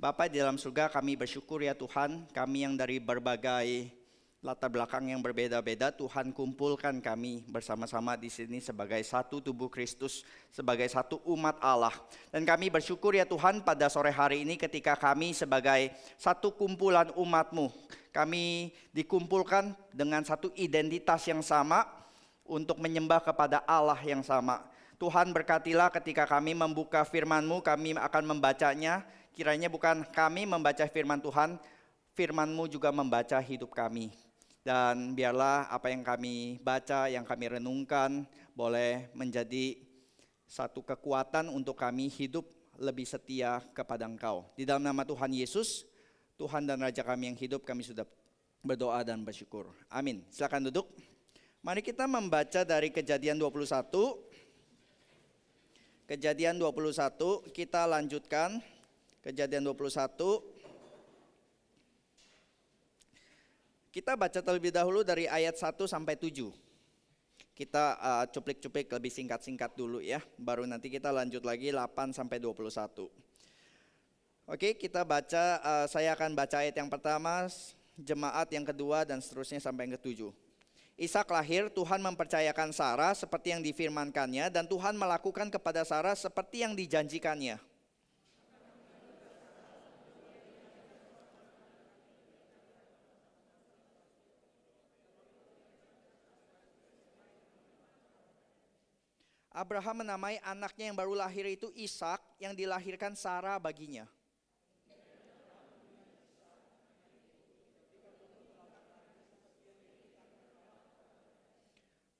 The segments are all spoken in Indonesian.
Bapa di dalam surga, kami bersyukur ya Tuhan, kami yang dari berbagai latar belakang yang berbeda-beda, Tuhan kumpulkan kami bersama-sama di sini sebagai satu tubuh Kristus, sebagai satu umat Allah. Dan kami bersyukur ya Tuhan pada sore hari ini ketika kami sebagai satu kumpulan umat-Mu, kami dikumpulkan dengan satu identitas yang sama untuk menyembah kepada Allah yang sama. Tuhan berkatilah ketika kami membuka firman-Mu, kami akan membacanya. Kiranya bukan kami membaca firman Tuhan, firman-Mu juga membaca hidup kami. Dan biarlah apa yang kami baca, yang kami renungkan, boleh menjadi satu kekuatan untuk kami hidup lebih setia kepada Engkau. Di dalam nama Tuhan Yesus, Tuhan dan Raja kami yang hidup, kami sudah berdoa dan bersyukur. Amin. Silakan duduk. Mari kita membaca dari Kejadian 21. Kejadian 21, kita lanjutkan. Kejadian 21. Kita baca terlebih dahulu dari ayat 1 sampai 7. Kita cuplik-cuplik lebih singkat-singkat dulu ya. Baru nanti kita lanjut lagi 8 sampai 21. Oke, kita baca, saya akan baca ayat yang pertama, jemaat yang kedua dan seterusnya sampai yang ketujuh. Ishak lahir, Tuhan mempercayakan Sarah seperti yang difirmankannya, dan Tuhan melakukan kepada Sarah seperti yang dijanjikannya. Abraham menamai anaknya yang baru lahir itu Ishak, yang dilahirkan Sarah baginya.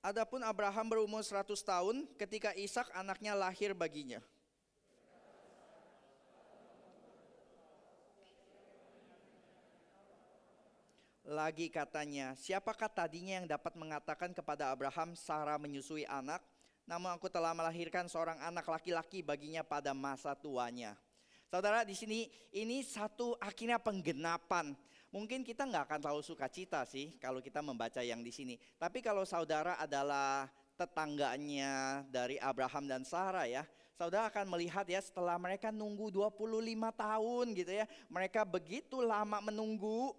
Adapun Abraham berumur 100 tahun ketika Ishak anaknya lahir baginya. Lagi katanya, siapakah tadinya yang dapat mengatakan kepada Abraham, Sarah menyusui anak? Namun aku telah melahirkan seorang anak laki-laki baginya pada masa tuanya. Saudara, di sini ini satu akhirnya penggenapan. Mungkin kita nggak akan terlalu suka cita sih kalau kita membaca yang di sini. Tapi kalau saudara adalah tetangganya dari Abraham dan Sarah ya, saudara akan melihat ya setelah mereka nunggu 25 tahun gitu ya. Mereka begitu lama menunggu.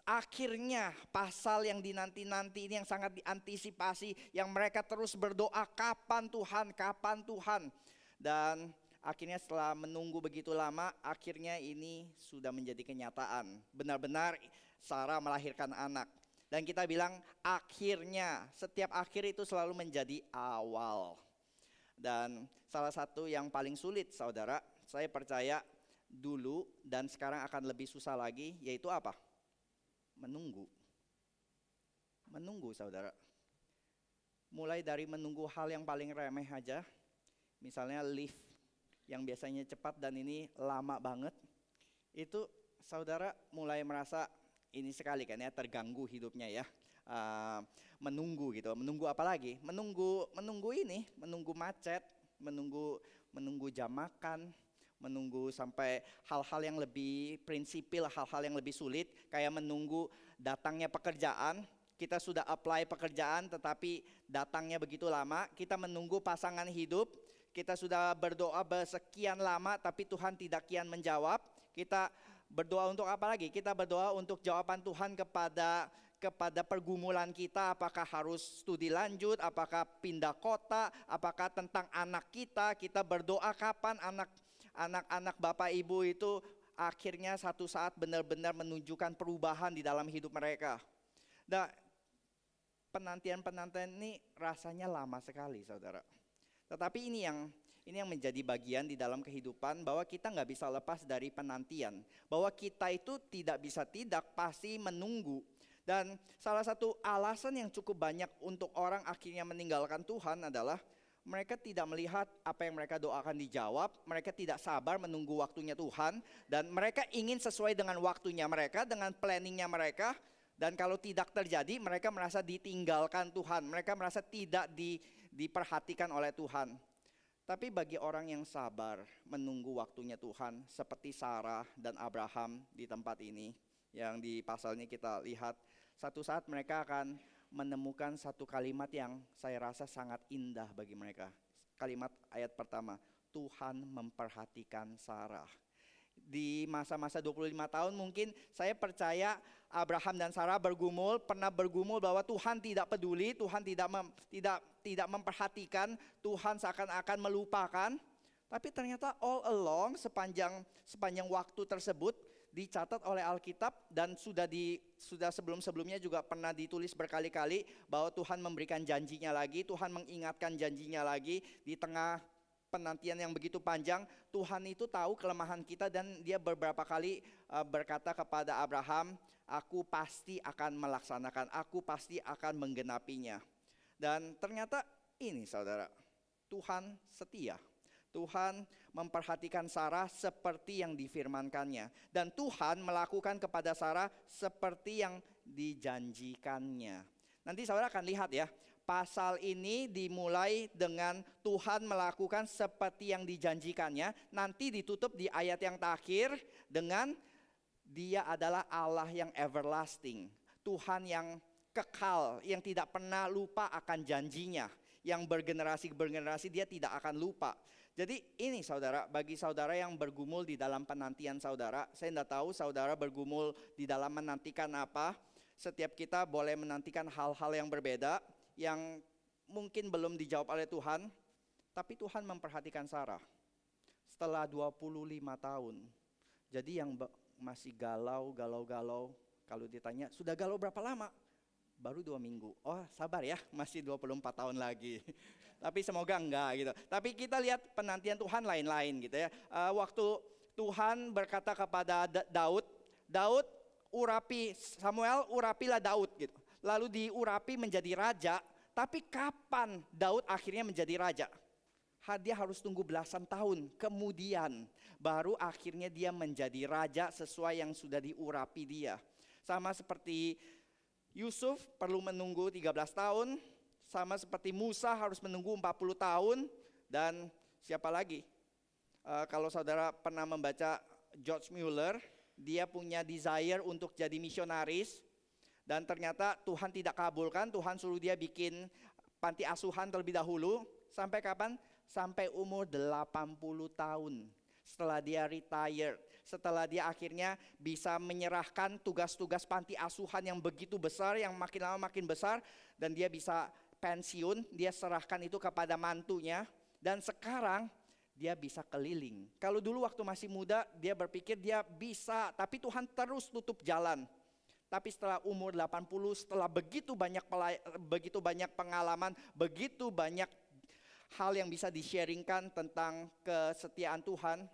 Akhirnya pasal yang dinanti-nanti ini yang sangat diantisipasi, yang mereka terus berdoa, kapan Tuhan. Dan akhirnya setelah menunggu begitu lama, akhirnya ini sudah menjadi kenyataan. Benar-benar Sarah melahirkan anak. Dan kita bilang akhirnya, setiap akhir itu selalu menjadi awal. Dan salah satu yang paling sulit saudara, saya percaya dulu dan sekarang akan lebih susah lagi, yaitu apa? Menunggu saudara. Mulai dari menunggu hal yang paling remeh aja, misalnya lift yang biasanya cepat dan ini lama banget, itu saudara mulai merasa ini sekali kan ya, terganggu hidupnya ya. Menunggu gitu, menunggu apa lagi? Menunggu macet, menunggu jam makan, menunggu sampai hal-hal yang lebih prinsipil, hal-hal yang lebih sulit, kayak menunggu datangnya pekerjaan. Kita sudah apply pekerjaan tetapi datangnya begitu lama. Kita menunggu pasangan hidup, kita sudah berdoa bersekian lama tapi Tuhan tidak kian menjawab. Kita berdoa untuk apa lagi? Kita berdoa untuk jawaban Tuhan kepada pergumulan kita, apakah harus studi lanjut, apakah pindah kota, apakah tentang anak kita berdoa kapan anak-anak Bapak Ibu itu akhirnya satu saat benar-benar menunjukkan perubahan di dalam hidup mereka. Nah, penantian ini rasanya lama sekali saudara. Tetapi ini yang menjadi bagian di dalam kehidupan, bahwa kita nggak bisa lepas dari penantian. Bahwa kita itu tidak bisa pasti menunggu. Dan salah satu alasan yang cukup banyak untuk orang akhirnya meninggalkan Tuhan adalah mereka tidak melihat apa yang mereka doakan dijawab, mereka tidak sabar menunggu waktunya Tuhan, dan mereka ingin sesuai dengan waktunya mereka, dengan planningnya mereka, dan kalau tidak terjadi mereka merasa ditinggalkan Tuhan, mereka merasa tidak diperhatikan oleh Tuhan. Tapi bagi orang yang sabar menunggu waktunya Tuhan, seperti Sarah dan Abraham di tempat ini, yang di pasal ini kita lihat, satu saat mereka akan menemukan satu kalimat yang saya rasa sangat indah bagi mereka. Kalimat ayat pertama, Tuhan memperhatikan Sarah. di masa-masa 25 tahun mungkin saya percaya Abraham dan Sarah pernah bergumul bahwa Tuhan tidak peduli, Tuhan tidak memperhatikan, Tuhan seakan-akan melupakan. Tapi ternyata all along sepanjang waktu tersebut dicatat oleh Alkitab dan sudah sebelum-sebelumnya juga pernah ditulis berkali-kali bahwa Tuhan memberikan janjinya lagi, Tuhan mengingatkan janjinya lagi di tengah penantian yang begitu panjang. Tuhan itu tahu kelemahan kita dan dia beberapa kali berkata kepada Abraham, aku pasti akan melaksanakan, aku pasti akan menggenapinya. Dan ternyata ini saudara, Tuhan setia. Tuhan memperhatikan Sarah seperti yang difirmankannya. Dan Tuhan melakukan kepada Sarah seperti yang dijanjikannya. Nanti saudara akan lihat ya, pasal ini dimulai dengan Tuhan melakukan seperti yang dijanjikannya. Nanti ditutup di ayat yang terakhir dengan Dia adalah Allah yang everlasting. Tuhan yang kekal, yang tidak pernah lupa akan janjinya. Yang bergenerasi Dia tidak akan lupa. Jadi ini saudara, bagi saudara yang bergumul di dalam penantian saudara, saya tidak tahu saudara bergumul di dalam menantikan apa. Setiap kita boleh menantikan hal-hal yang berbeda, yang mungkin belum dijawab oleh Tuhan. Tapi Tuhan memperhatikan Sarah setelah 25 tahun. Jadi yang masih galau, kalau ditanya sudah galau berapa lama? Baru 2 minggu. Oh sabar ya, masih 24 tahun lagi. Tapi semoga enggak gitu. Tapi kita lihat penantian Tuhan lain-lain gitu ya. Waktu Tuhan berkata kepada Daud Samuel urapilah Daud gitu. Lalu diurapi menjadi raja. Tapi kapan Daud akhirnya menjadi raja? Dia harus tunggu belasan tahun. Kemudian baru akhirnya dia menjadi raja sesuai yang sudah diurapi dia. Sama seperti Yusuf perlu menunggu 13 tahun. Sama seperti Musa harus menunggu 40 tahun. Dan siapa lagi? Kalau saudara pernah membaca George Mueller, dia punya desire untuk jadi misionaris. Dan ternyata Tuhan tidak kabulkan. Tuhan suruh dia bikin panti asuhan terlebih dahulu. Sampai kapan? Sampai umur 80 tahun. Setelah dia retired, setelah dia akhirnya bisa menyerahkan tugas-tugas panti asuhan yang begitu besar, yang makin lama makin besar, dan dia bisa pensiun, dia serahkan itu kepada mantunya, dan sekarang dia bisa keliling. Kalau dulu waktu masih muda dia berpikir dia bisa, tapi Tuhan terus tutup jalan. Tapi setelah umur 80, setelah begitu banyak pengalaman, begitu banyak hal yang bisa di-sharingkan tentang kesetiaan Tuhan,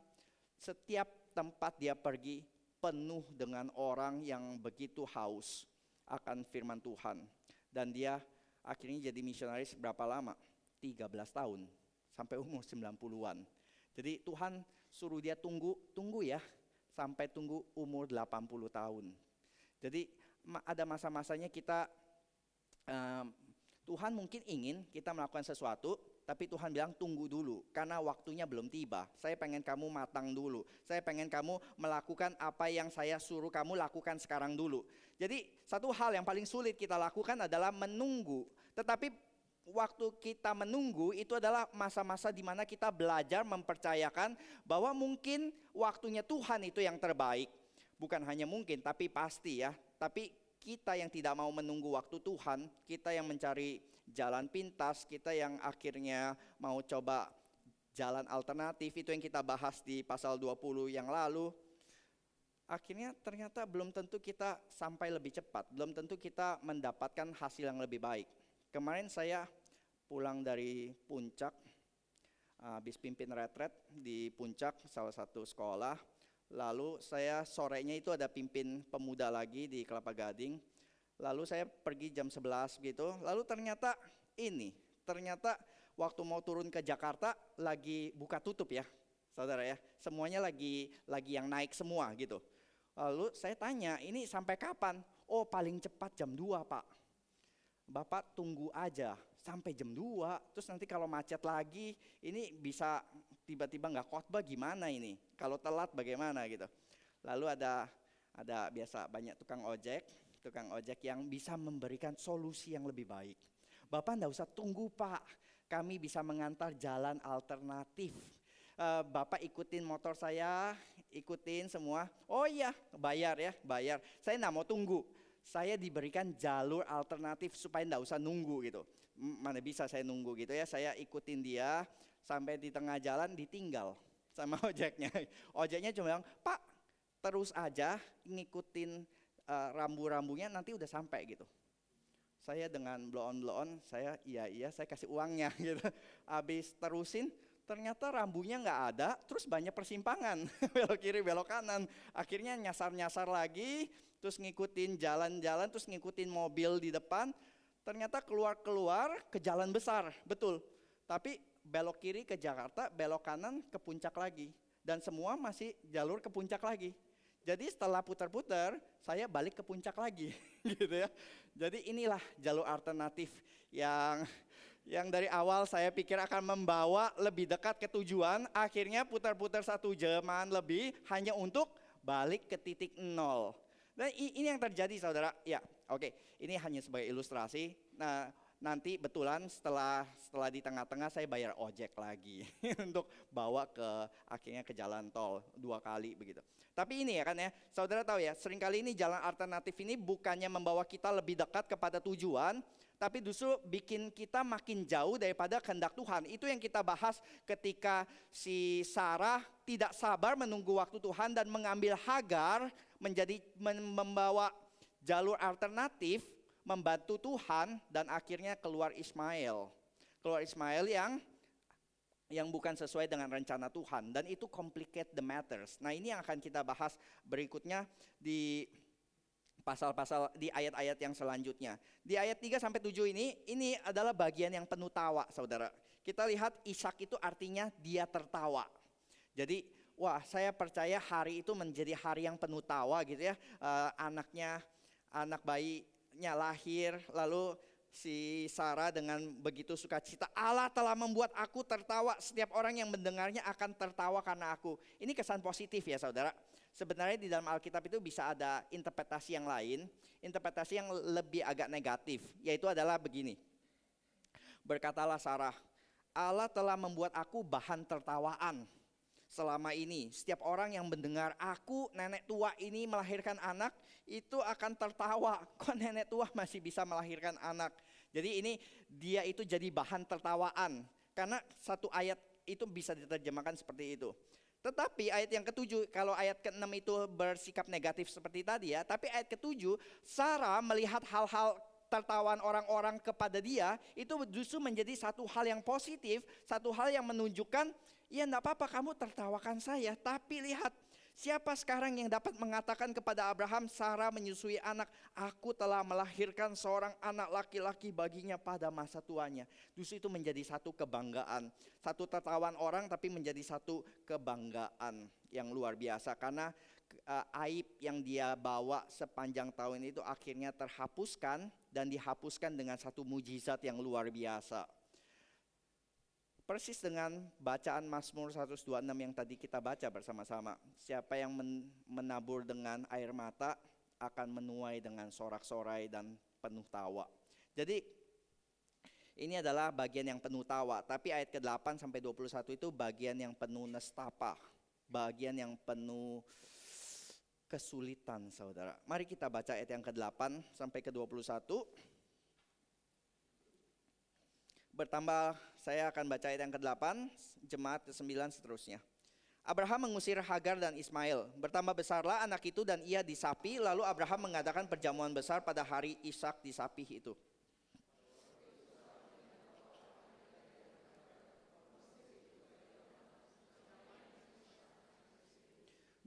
setiap tempat dia pergi penuh dengan orang yang begitu haus akan firman Tuhan. Dan dia akhirnya jadi misionaris berapa lama? 13 tahun, sampai umur 90-an. Jadi Tuhan suruh dia tunggu ya, sampai tunggu umur 80 tahun. Jadi ada masa-masanya kita, Tuhan mungkin ingin kita melakukan sesuatu, tapi Tuhan bilang tunggu dulu, karena waktunya belum tiba. Saya pengen kamu matang dulu. Saya pengen kamu melakukan apa yang saya suruh kamu lakukan sekarang dulu. Jadi satu hal yang paling sulit kita lakukan adalah menunggu. Tetapi waktu kita menunggu itu adalah masa-masa di mana kita belajar mempercayakan bahwa mungkin waktunya Tuhan itu yang terbaik. Bukan hanya mungkin, tapi pasti ya. Tapi kita yang tidak mau menunggu waktu Tuhan, kita yang mencari jalan pintas, kita yang akhirnya mau coba jalan alternatif, itu yang kita bahas di pasal 20 yang lalu. Akhirnya ternyata belum tentu kita sampai lebih cepat, belum tentu kita mendapatkan hasil yang lebih baik. Kemarin saya pulang dari Puncak, habis pimpin retret di Puncak, salah satu sekolah. Lalu saya sorenya itu ada pimpin pemuda lagi di Kelapa Gading. Lalu saya pergi jam 11 gitu. Lalu ternyata waktu mau turun ke Jakarta lagi buka tutup ya, saudara ya. Semuanya lagi yang naik semua gitu. Lalu saya tanya, ini sampai kapan? Oh paling cepat jam 2 Pak. Bapak tunggu aja sampai jam 2. Terus nanti kalau macet lagi, ini bisa tiba-tiba nggak khotbah gimana ini? Kalau telat bagaimana gitu? Lalu ada biasa banyak tukang ojek yang bisa memberikan solusi yang lebih baik. Bapak enggak usah tunggu Pak, kami bisa mengantar jalan alternatif. Bapak ikutin motor saya, ikutin semua. Oh iya, bayar ya, bayar. Saya nggak mau tunggu. Saya diberikan jalur alternatif supaya nggak usah nunggu gitu. Mana bisa saya nunggu gitu ya. Saya ikutin dia sampai di tengah jalan ditinggal sama ojeknya. Ojeknya cuma bilang, Pak terus aja ngikutin rambu-rambunya nanti udah sampai gitu. Saya dengan blow on, saya iya saya kasih uangnya gitu. Habis terusin, ternyata rambunya nggak ada, terus banyak persimpangan, belok kiri, belok kanan. Akhirnya nyasar-nyasar lagi, terus ngikutin jalan-jalan, terus ngikutin mobil di depan. Ternyata keluar ke jalan besar, betul. Tapi belok kiri ke Jakarta, belok kanan ke puncak lagi. Dan semua masih jalur ke puncak lagi. Jadi setelah putar-putar, saya balik ke puncak lagi, gitu ya. Jadi inilah jalur alternatif yang dari awal saya pikir akan membawa lebih dekat ke tujuan, akhirnya putar-putar 1 jaman lebih hanya untuk balik ke titik nol. Dan ini yang terjadi saudara. Ya, oke. Ini hanya sebagai ilustrasi. Nah, nanti betulan setelah di tengah-tengah saya bayar ojek lagi untuk bawa akhirnya ke jalan tol 2 kali begitu. Tapi ini ya kan ya, saudara tahu ya, seringkali ini jalan alternatif ini bukannya membawa kita lebih dekat kepada tujuan, tapi justru bikin kita makin jauh daripada kehendak Tuhan. Itu yang kita bahas ketika si Sarah tidak sabar menunggu waktu Tuhan dan mengambil Hagar membawa jalur alternatif, membantu Tuhan dan akhirnya keluar Ismail. Keluar Ismail yang bukan sesuai dengan rencana Tuhan, dan itu complicate the matters. Nah, ini yang akan kita bahas berikutnya di pasal-pasal di ayat-ayat yang selanjutnya. Di ayat 3-7 ini adalah bagian yang penuh tawa, saudara. Kita lihat Ishak itu artinya dia tertawa. Jadi, wah, saya percaya hari itu menjadi hari yang penuh tawa gitu ya. Anak bayinya lahir, lalu si Sarah dengan begitu sukacita, Allah telah membuat aku tertawa, setiap orang yang mendengarnya akan tertawa karena aku. Ini kesan positif ya saudara. Sebenarnya di dalam Alkitab itu bisa ada interpretasi yang lain, interpretasi yang lebih agak negatif, yaitu adalah begini. Berkatalah Sarah, Allah telah membuat aku bahan tertawaan selama ini. Setiap orang yang mendengar aku, nenek tua ini melahirkan anak, itu akan tertawa. Kok nenek tua masih bisa melahirkan anak? Jadi ini dia itu jadi bahan tertawaan. Karena satu ayat itu bisa diterjemahkan seperti itu. Tetapi ayat yang ke-7, kalau ayat ke-6 itu bersikap negatif seperti tadi ya. Tapi ayat ke-7, Sarah melihat hal-hal tertawaan orang-orang kepada dia, itu justru menjadi satu hal yang positif, satu hal yang menunjukkan, ya enggak apa-apa kamu tertawakan saya, tapi lihat siapa sekarang yang dapat mengatakan kepada Abraham, Sarah menyusui anak, aku telah melahirkan seorang anak laki-laki baginya pada masa tuanya. Justru itu menjadi satu kebanggaan, satu tertawaan orang tapi menjadi satu kebanggaan yang luar biasa. Karena aib yang dia bawa sepanjang tahun itu akhirnya terhapuskan dan dihapuskan dengan satu mujizat yang luar biasa. Persis dengan bacaan Mazmur 126 yang tadi kita baca bersama-sama. Siapa yang menabur dengan air mata akan menuai dengan sorak-sorai dan penuh tawa. Jadi ini adalah bagian yang penuh tawa. Tapi ayat ke-8 sampai 21 itu bagian yang penuh nestapa. Bagian yang penuh kesulitan saudara. Mari kita baca ayat yang ke-8 sampai ke-21. Bertambah, saya akan baca ayat yang ke-8, jemaat ke-9 seterusnya. Abraham mengusir Hagar dan Ismail. Bertambah besarlah anak itu dan ia disapi. Lalu Abraham mengadakan perjamuan besar pada hari Ishak disapih itu.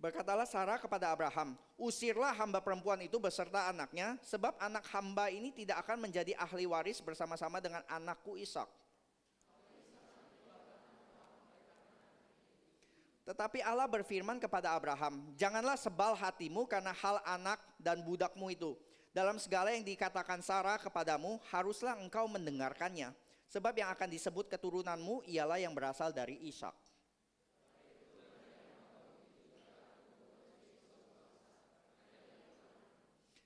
Berkatalah Sarah kepada Abraham, usirlah hamba perempuan itu beserta anaknya, sebab anak hamba ini tidak akan menjadi ahli waris bersama-sama dengan anakku Ishak. Tetapi Allah berfirman kepada Abraham, janganlah sebal hatimu karena hal anak dan budakmu itu. Dalam segala yang dikatakan Sarah kepadamu, haruslah engkau mendengarkannya. Sebab yang akan disebut keturunanmu ialah yang berasal dari Ishak.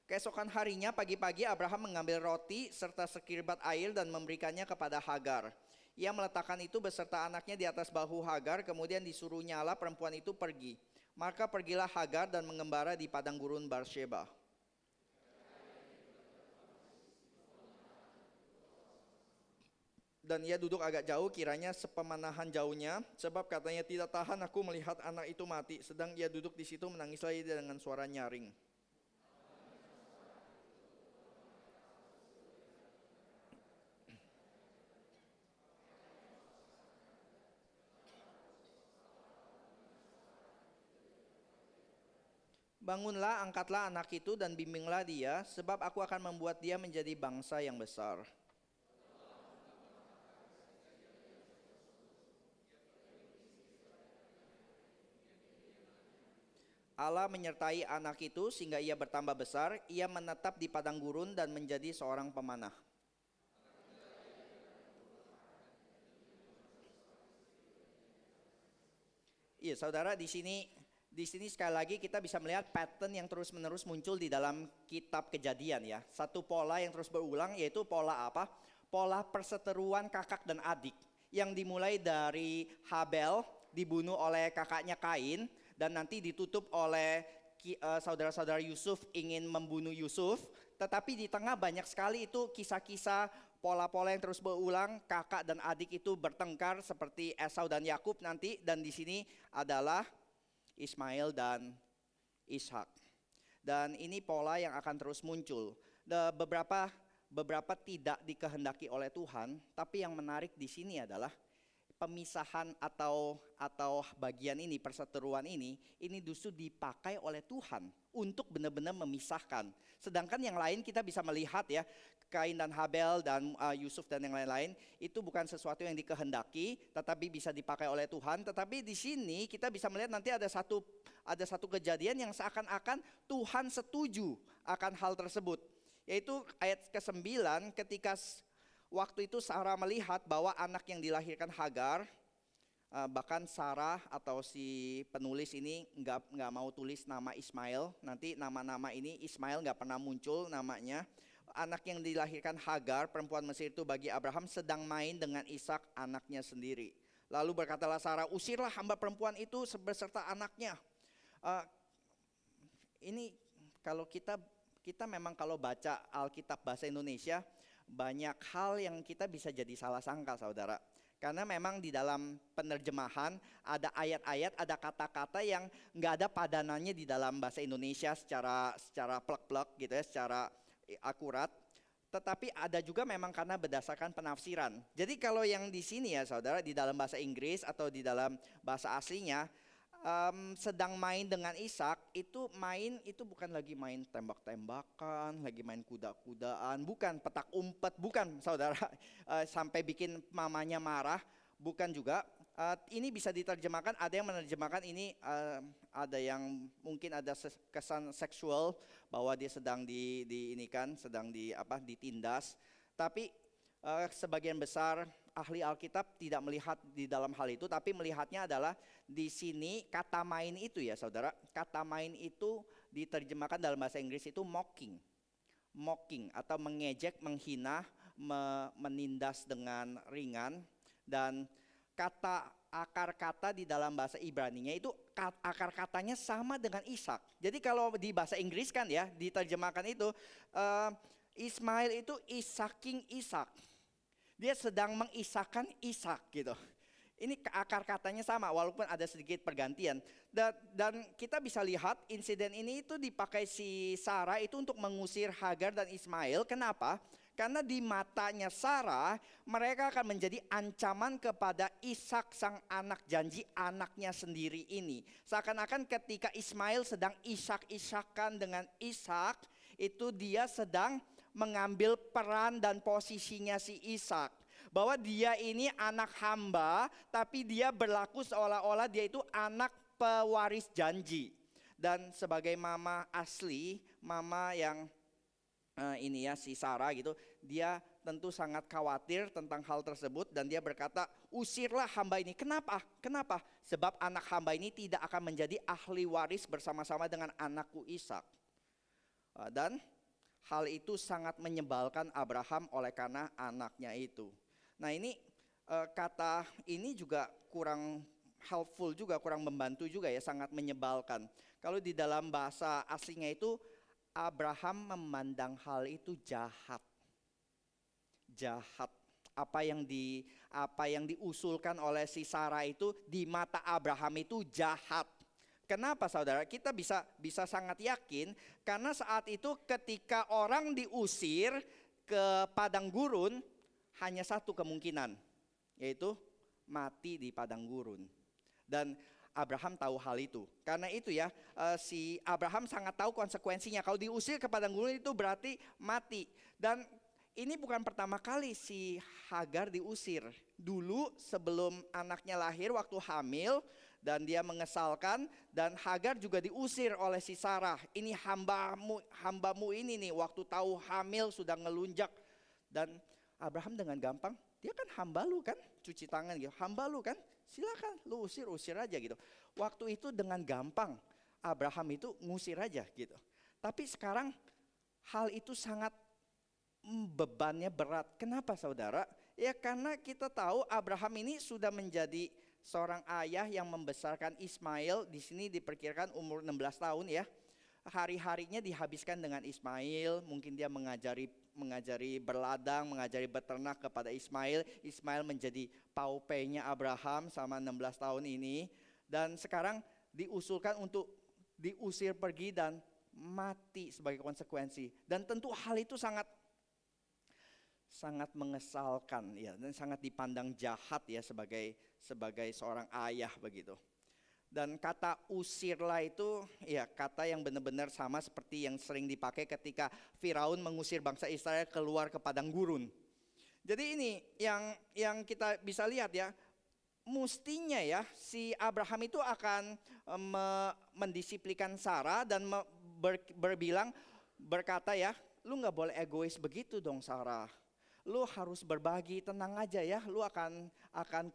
Keesokan harinya pagi-pagi Abraham mengambil roti serta sekirbat air dan memberikannya kepada Hagar. Ia meletakkan itu beserta anaknya di atas bahu Hagar, kemudian disuruhnyalah perempuan itu pergi. Maka pergilah Hagar dan mengembara di padang gurun Barsheba. Dan ia duduk agak jauh, kiranya sepemanahan jauhnya, sebab katanya tidak tahan aku melihat anak itu mati. Sedang ia duduk di situ menangis lagi dengan suara nyaring. Bangunlah, angkatlah anak itu dan bimbinglah dia, sebab aku akan membuat dia menjadi bangsa yang besar. Allah menyertai anak itu sehingga ia bertambah besar, ia menetap di padang gurun dan menjadi seorang pemanah. Iya, saudara, di sini sekali lagi kita bisa melihat pattern yang terus-menerus muncul di dalam kitab Kejadian ya. Satu pola yang terus berulang, yaitu pola apa? Pola perseteruan kakak dan adik yang dimulai dari Habel dibunuh oleh kakaknya Kain, dan nanti ditutup oleh saudara-saudara Yusuf ingin membunuh Yusuf. Tetapi di tengah banyak sekali itu kisah-kisah pola-pola yang terus berulang, kakak dan adik itu bertengkar seperti Esau dan Yakub nanti, dan di sini adalah Ismail dan Ishak. Dan ini pola yang akan terus muncul. Beberapa tidak dikehendaki oleh Tuhan, tapi yang menarik di sini adalah pemisahan atau bagian ini, perseteruan ini justru dipakai oleh Tuhan untuk benar-benar memisahkan. Sedangkan yang lain kita bisa melihat ya, Kain dan Habel dan Yusuf dan yang lain-lain itu bukan sesuatu yang dikehendaki, tetapi bisa dipakai oleh Tuhan. Tetapi di sini kita bisa melihat nanti ada satu kejadian yang seakan-akan Tuhan setuju akan hal tersebut, yaitu ayat ke-9 ketika waktu itu Sarah melihat bahwa anak yang dilahirkan Hagar, bahkan Sarah atau si penulis ini nggak mau tulis nama Ismail. Nanti nama-nama ini Ismail nggak pernah muncul namanya. Anak yang dilahirkan Hagar, perempuan Mesir itu bagi Abraham sedang main dengan Ishak anaknya sendiri. Lalu berkatalah Sarah, usirlah hamba perempuan itu beserta anaknya. Ini kalau kita memang kalau baca Alkitab bahasa Indonesia, banyak hal yang kita bisa jadi salah sangka, saudara. Karena memang di dalam penerjemahan ada ayat-ayat, ada kata-kata yang nggak ada padanannya di dalam bahasa Indonesia secara plek-plek gitu ya, secara akurat. Tetapi ada juga memang karena berdasarkan penafsiran. Jadi kalau yang di sini ya saudara, di dalam bahasa Inggris atau di dalam bahasa aslinya, sedang main dengan Ishak, itu bukan lagi main tembak-tembakan, lagi main kuda-kudaan, bukan petak umpet, bukan saudara, sampai bikin mamanya marah, bukan juga. Ini bisa diterjemahkan, ada yang menerjemahkan ini, ada yang mungkin ada kesan seksual bahwa dia sedang sedang ditindas. Tapi sebagian besar ahli Alkitab tidak melihat di dalam hal itu, tapi melihatnya adalah di sini kata main itu ya saudara, kata main itu diterjemahkan dalam bahasa Inggris itu mocking atau mengejek, menghina, menindas dengan ringan. Dan akar kata di dalam bahasa Ibraninya itu akar katanya sama dengan Ishak. Jadi kalau di bahasa Inggris kan ya diterjemahkan itu Ismail itu isaking Ishak. Dia sedang mengisahkan Ishak gitu. Ini akar katanya sama walaupun ada sedikit pergantian. Dan kita bisa lihat insiden ini itu dipakai si Sarah itu untuk mengusir Hagar dan Ismail. Kenapa? Karena di matanya Sarah mereka akan menjadi ancaman kepada Ishak sang anak janji, anaknya sendiri ini. Seakan-akan ketika Ismail sedang isak-isakan dengan Ishak, itu dia sedang mengambil peran dan posisinya si Ishak. Bahwa dia ini anak hamba, tapi dia berlaku seolah-olah dia itu anak pewaris janji. Dan sebagai mama asli, mama yang ini ya si Sarah gitu, dia tentu sangat khawatir tentang hal tersebut. Dan dia berkata, usirlah hamba ini. Kenapa? Sebab anak hamba ini tidak akan menjadi ahli waris bersama-sama dengan anakku Ishak. Dan hal itu sangat menyebalkan Abraham oleh karena anaknya itu. Nah ini kata ini juga kurang helpful juga, kurang membantu juga ya, sangat menyebalkan. Kalau di dalam bahasa aslinya itu, Abraham memandang hal itu jahat. Jahat. Apa yang diusulkan oleh si Sarah itu di mata Abraham itu jahat. Kenapa saudara? Kita bisa sangat yakin karena saat itu ketika orang diusir ke padang gurun hanya satu kemungkinan, yaitu mati di padang gurun. Dan Abraham tahu hal itu. Karena itu ya, si Abraham sangat tahu konsekuensinya. Kalau diusir ke padang gurun itu berarti mati. Dan ini bukan pertama kali si Hagar diusir. Dulu sebelum anaknya lahir waktu hamil dan dia mengesalkan, dan Hagar juga diusir oleh si Sarah. Ini hambamu ini nih, waktu tahu hamil sudah ngelunjak. Dan Abraham dengan gampang, dia kan hamba lu kan, cuci tangan gitu, hamba lu kan, silakan lu usir aja gitu. Waktu itu dengan gampang Abraham itu ngusir aja gitu. Tapi sekarang hal itu sangat bebannya berat. Kenapa saudara? Ya karena kita tahu Abraham ini sudah menjadi seorang ayah yang membesarkan Ismail. Di sini diperkirakan umur 16 tahun ya. Hari-harinya dihabiskan dengan Ismail. Mungkin dia mengajari berladang, mengajari beternak kepada Ismail. Ismail menjadi paupainya Abraham selama 16 tahun ini. Dan sekarang diusulkan untuk diusir pergi dan mati sebagai konsekuensi. Dan tentu hal itu sangat mengesalkan ya, dan sangat dipandang jahat ya sebagai seorang ayah begitu. Dan kata usirlah itu ya kata yang benar-benar sama seperti yang sering dipakai ketika Firaun mengusir bangsa Israel keluar ke padang gurun. Jadi ini yang kita bisa lihat ya, mestinya ya si Abraham itu akan mendisiplinkan Sarah dan berkata ya, lu nggak boleh egois begitu dong Sarah. Lu harus berbagi, tenang aja ya, lu akan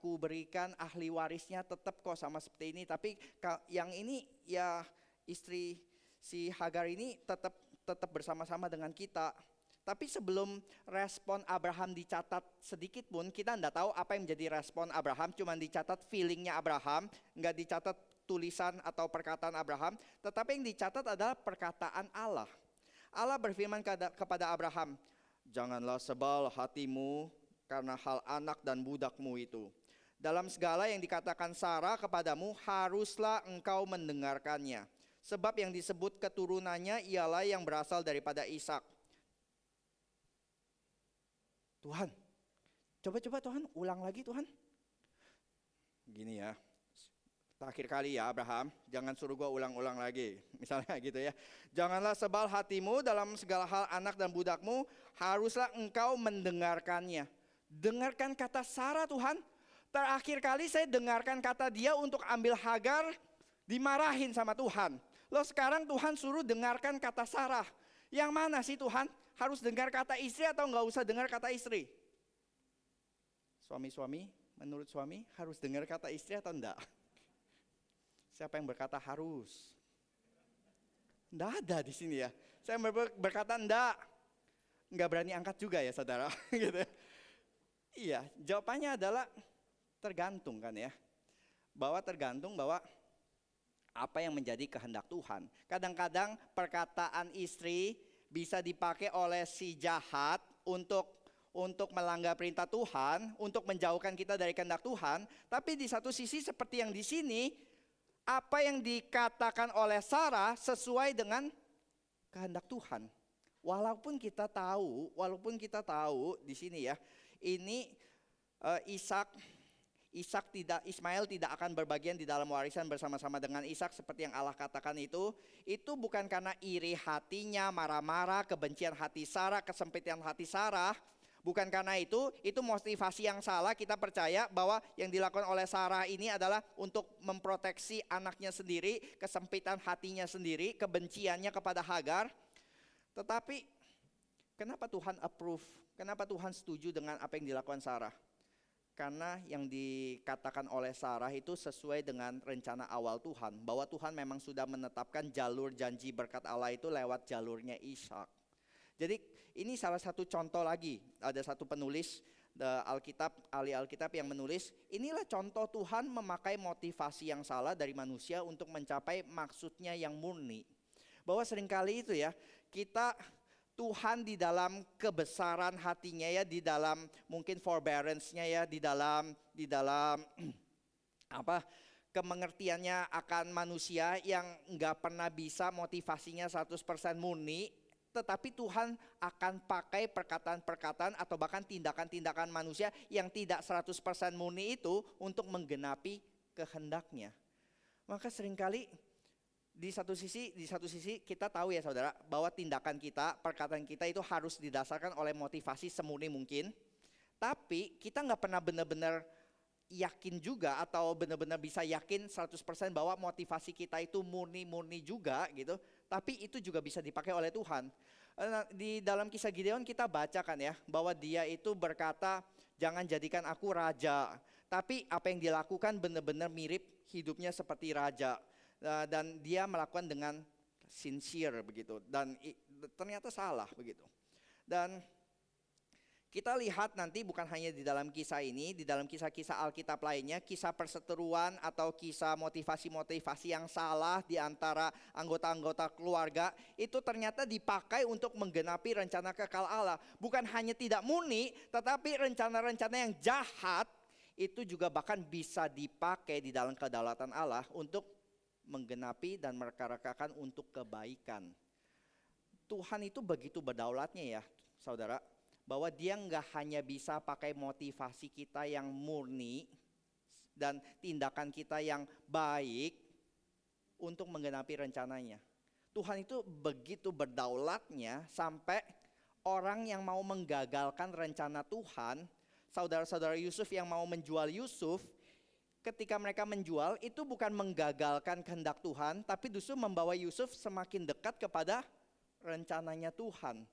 ku berikan ahli warisnya tetap kok sama seperti ini. Tapi yang ini ya istri si Hagar ini tetap bersama-sama dengan kita. Tapi sebelum respon Abraham dicatat sedikit pun, kita enggak tahu apa yang menjadi respon Abraham, cuma dicatat feelingnya Abraham, enggak dicatat tulisan atau perkataan Abraham, tetapi yang dicatat adalah perkataan Allah. Allah berfirman kepada Abraham, janganlah sebal hatimu karena hal anak dan budakmu itu. Dalam segala yang dikatakan Sarah kepadamu, haruslah engkau mendengarkannya. Sebab yang disebut keturunannya ialah yang berasal daripada Ishak. Tuhan, coba Tuhan, ulang lagi Tuhan. Gini ya, terakhir kali ya Abraham, jangan suruh gua ulang-ulang lagi. Misalnya gitu ya. Janganlah sebal hatimu dalam segala hal anak dan budakmu, haruslah engkau mendengarkannya. Dengarkan kata Sarah Tuhan. Terakhir kali saya dengarkan kata dia untuk ambil Hagar, dimarahin sama Tuhan. Loh sekarang Tuhan suruh dengarkan kata Sarah. Yang mana sih Tuhan? Harus dengar kata istri atau enggak usah dengar kata istri? Suami-suami, menurut suami harus dengar kata istri atau enggak? Siapa yang berkata harus? Enggak ada di sini ya. Saya berkata enggak berani angkat juga ya saudara. Gitu. Iya, jawabannya adalah tergantung kan ya. Tergantung bahwa apa yang menjadi kehendak Tuhan. Kadang-kadang perkataan istri bisa dipakai oleh si jahat untuk melanggar perintah Tuhan, untuk menjauhkan kita dari kehendak Tuhan. Tapi di satu sisi seperti yang di sini, apa yang dikatakan oleh Sarah sesuai dengan kehendak Tuhan. Walaupun kita tahu di sini ya, ini Ismail tidak akan berbagian di dalam warisan bersama-sama dengan Ishak seperti yang Allah katakan itu bukan karena iri hatinya, marah-marah, kebencian hati Sarah, kesempitan hati Sarah. Bukan karena itu motivasi yang salah. Kita percaya bahwa yang dilakukan oleh Sarah ini adalah untuk memproteksi anaknya sendiri, kesempitan hatinya sendiri, kebenciannya kepada Hagar. Tetapi kenapa Tuhan approve? Kenapa Tuhan setuju dengan apa yang dilakukan Sarah? Karena yang dikatakan oleh Sarah itu sesuai dengan rencana awal Tuhan. Bahwa Tuhan memang sudah menetapkan jalur janji berkat Allah itu lewat jalurnya Ishak. Jadi ini salah satu contoh lagi. Ada satu penulis ahli Alkitab yang menulis, inilah contoh Tuhan memakai motivasi yang salah dari manusia untuk mencapai maksudnya yang murni. Bahwa seringkali itu ya, Tuhan di dalam kebesaran hatinya ya, di dalam mungkin forbearance-nya ya, di dalam kemengertiannya akan manusia yang nggak pernah bisa motivasinya 100% murni. Tetapi Tuhan akan pakai perkataan-perkataan atau bahkan tindakan-tindakan manusia yang tidak 100% murni itu untuk menggenapi kehendaknya. Maka seringkali di satu sisi kita tahu ya saudara, bahwa tindakan kita, perkataan kita itu harus didasarkan oleh motivasi semurni mungkin. Tapi kita nggak pernah benar-benar yakin juga atau benar-benar bisa yakin 100% bahwa motivasi kita itu murni-murni juga gitu. Tapi itu juga bisa dipakai oleh Tuhan. Di dalam kisah Gideon kita bacakan ya, bahwa dia itu berkata, jangan jadikan aku raja. Tapi apa yang dilakukan benar-benar mirip hidupnya seperti raja. Dan dia melakukan dengan sincere begitu. Dan ternyata salah begitu. Dan kita lihat nanti bukan hanya di dalam kisah ini, di dalam kisah-kisah Alkitab lainnya, kisah perseteruan atau kisah motivasi-motivasi yang salah di antara anggota-anggota keluarga, itu ternyata dipakai untuk menggenapi rencana kekal Allah. Bukan hanya tidak murni, tetapi rencana-rencana yang jahat, itu juga bahkan bisa dipakai di dalam kedaulatan Allah untuk menggenapi dan merekarakakan untuk kebaikan. Tuhan itu begitu berdaulatnya ya, saudara. Bahwa dia nggak hanya bisa pakai motivasi kita yang murni dan tindakan kita yang baik untuk menggenapi rencananya. Tuhan itu begitu berdaulatnya sampai orang yang mau menggagalkan rencana Tuhan, saudara-saudara Yusuf yang mau menjual Yusuf, ketika mereka menjual itu bukan menggagalkan kehendak Tuhan, tapi justru membawa Yusuf semakin dekat kepada rencananya Tuhan.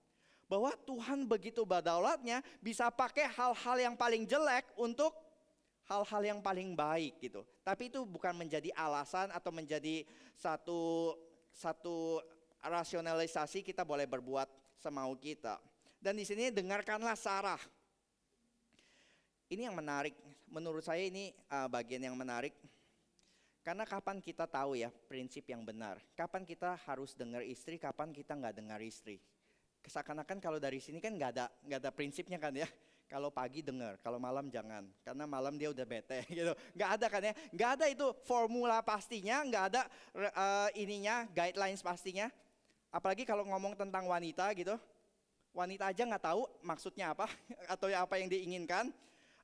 Bahwa Tuhan begitu berdaulatnya bisa pakai hal-hal yang paling jelek untuk hal-hal yang paling baik gitu. Tapi itu bukan menjadi alasan atau menjadi satu rasionalisasi kita boleh berbuat semau kita. Dan di sini dengarkanlah Sarah. Ini yang menarik. Menurut saya ini bagian yang menarik. Karena kapan kita tahu ya prinsip yang benar. Kapan kita harus dengar istri, kapan kita nggak dengar istri. Seakan-akan kalau dari sini kan nggak ada prinsipnya kan ya. Kalau pagi dengar, kalau malam jangan, karena malam dia udah bete gitu. Nggak ada kan ya, nggak ada itu formula pastinya, nggak ada guidelines pastinya. Apalagi kalau ngomong tentang wanita gitu, wanita aja nggak tahu maksudnya apa atau apa yang diinginkan.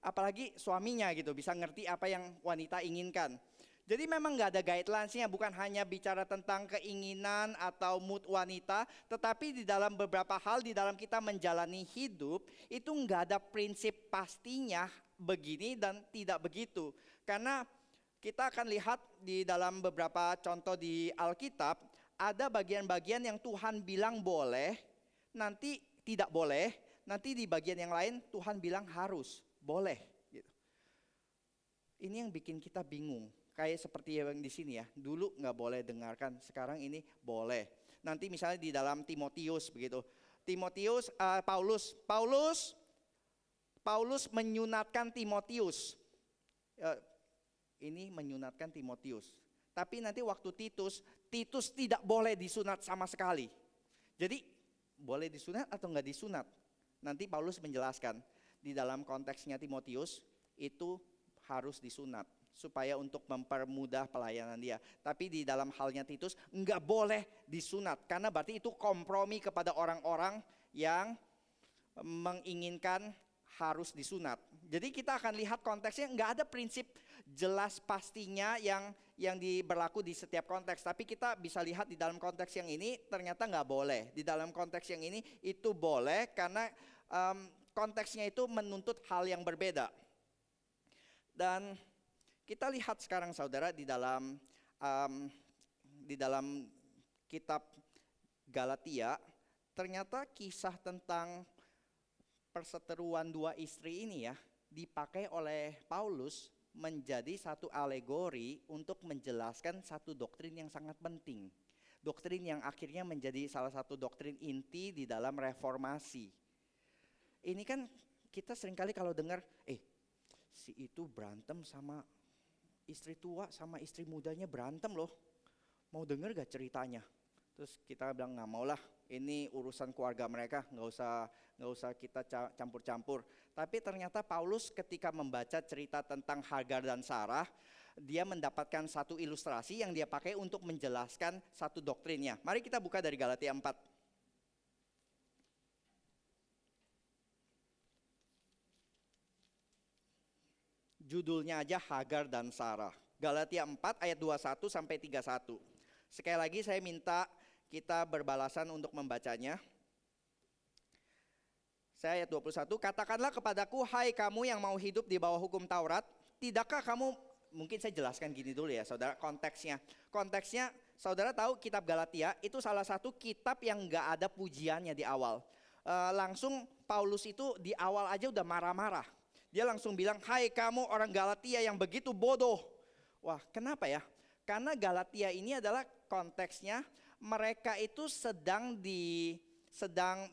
Apalagi suaminya gitu bisa ngerti apa yang wanita inginkan. Jadi memang nggak ada guidelines-nya, bukan hanya bicara tentang keinginan atau mood wanita, tetapi di dalam beberapa hal di dalam kita menjalani hidup itu nggak ada prinsip pastinya begini dan tidak begitu. Karena kita akan lihat di dalam beberapa contoh di Alkitab ada bagian-bagian yang Tuhan bilang boleh, nanti tidak boleh, nanti di bagian yang lain Tuhan bilang harus, boleh. Gitu. Ini yang bikin kita bingung. Kayak seperti yang di sini ya, dulu nggak boleh dengarkan, sekarang ini boleh. Nanti misalnya di dalam Timotius begitu, Paulus menyunatkan Timotius, ini menyunatkan Timotius. Tapi nanti waktu Titus tidak boleh disunat sama sekali. Jadi boleh disunat atau nggak disunat? Nanti Paulus menjelaskan di dalam konteksnya Timotius itu harus disunat. Supaya untuk mempermudah pelayanan dia. Tapi di dalam halnya Titus enggak boleh disunat. Karena berarti itu kompromi kepada orang-orang yang menginginkan harus disunat. Jadi kita akan lihat konteksnya, enggak ada prinsip jelas pastinya yang berlaku di setiap konteks. Tapi kita bisa lihat di dalam konteks yang ini ternyata enggak boleh. Di dalam konteks yang ini itu boleh karena konteksnya itu menuntut hal yang berbeda. Dan kita lihat sekarang saudara di dalam kitab Galatia, ternyata kisah tentang perseteruan dua istri ini ya dipakai oleh Paulus menjadi satu alegori untuk menjelaskan satu doktrin yang sangat penting. Doktrin yang akhirnya menjadi salah satu doktrin inti di dalam reformasi. Ini kan kita seringkali kalau dengar, si itu berantem sama istri tua sama istri mudanya berantem loh. Mau denger gak ceritanya? Terus kita bilang nggak mau lah, ini urusan keluarga mereka, nggak usah kita campur-campur. Tapi ternyata Paulus ketika membaca cerita tentang Hagar dan Sarah, dia mendapatkan satu ilustrasi yang dia pakai untuk menjelaskan satu doktrinnya. Mari kita buka dari Galatia 4. Judulnya aja Hagar dan Sarah. Galatia 4 ayat 21 sampai 31. Sekali lagi saya minta kita berbalasan untuk membacanya. Saya ayat 21, katakanlah kepadaku, hai kamu yang mau hidup di bawah hukum Taurat, tidakkah kamu, mungkin saya jelaskan gini dulu ya saudara, konteksnya. Konteksnya, saudara tahu kitab Galatia itu salah satu kitab yang gak ada pujiannya di awal. Langsung Paulus itu di awal aja udah marah-marah. Dia langsung bilang, hai kamu orang Galatia yang begitu bodoh. Wah, kenapa ya? Karena Galatia ini adalah konteksnya mereka itu sedang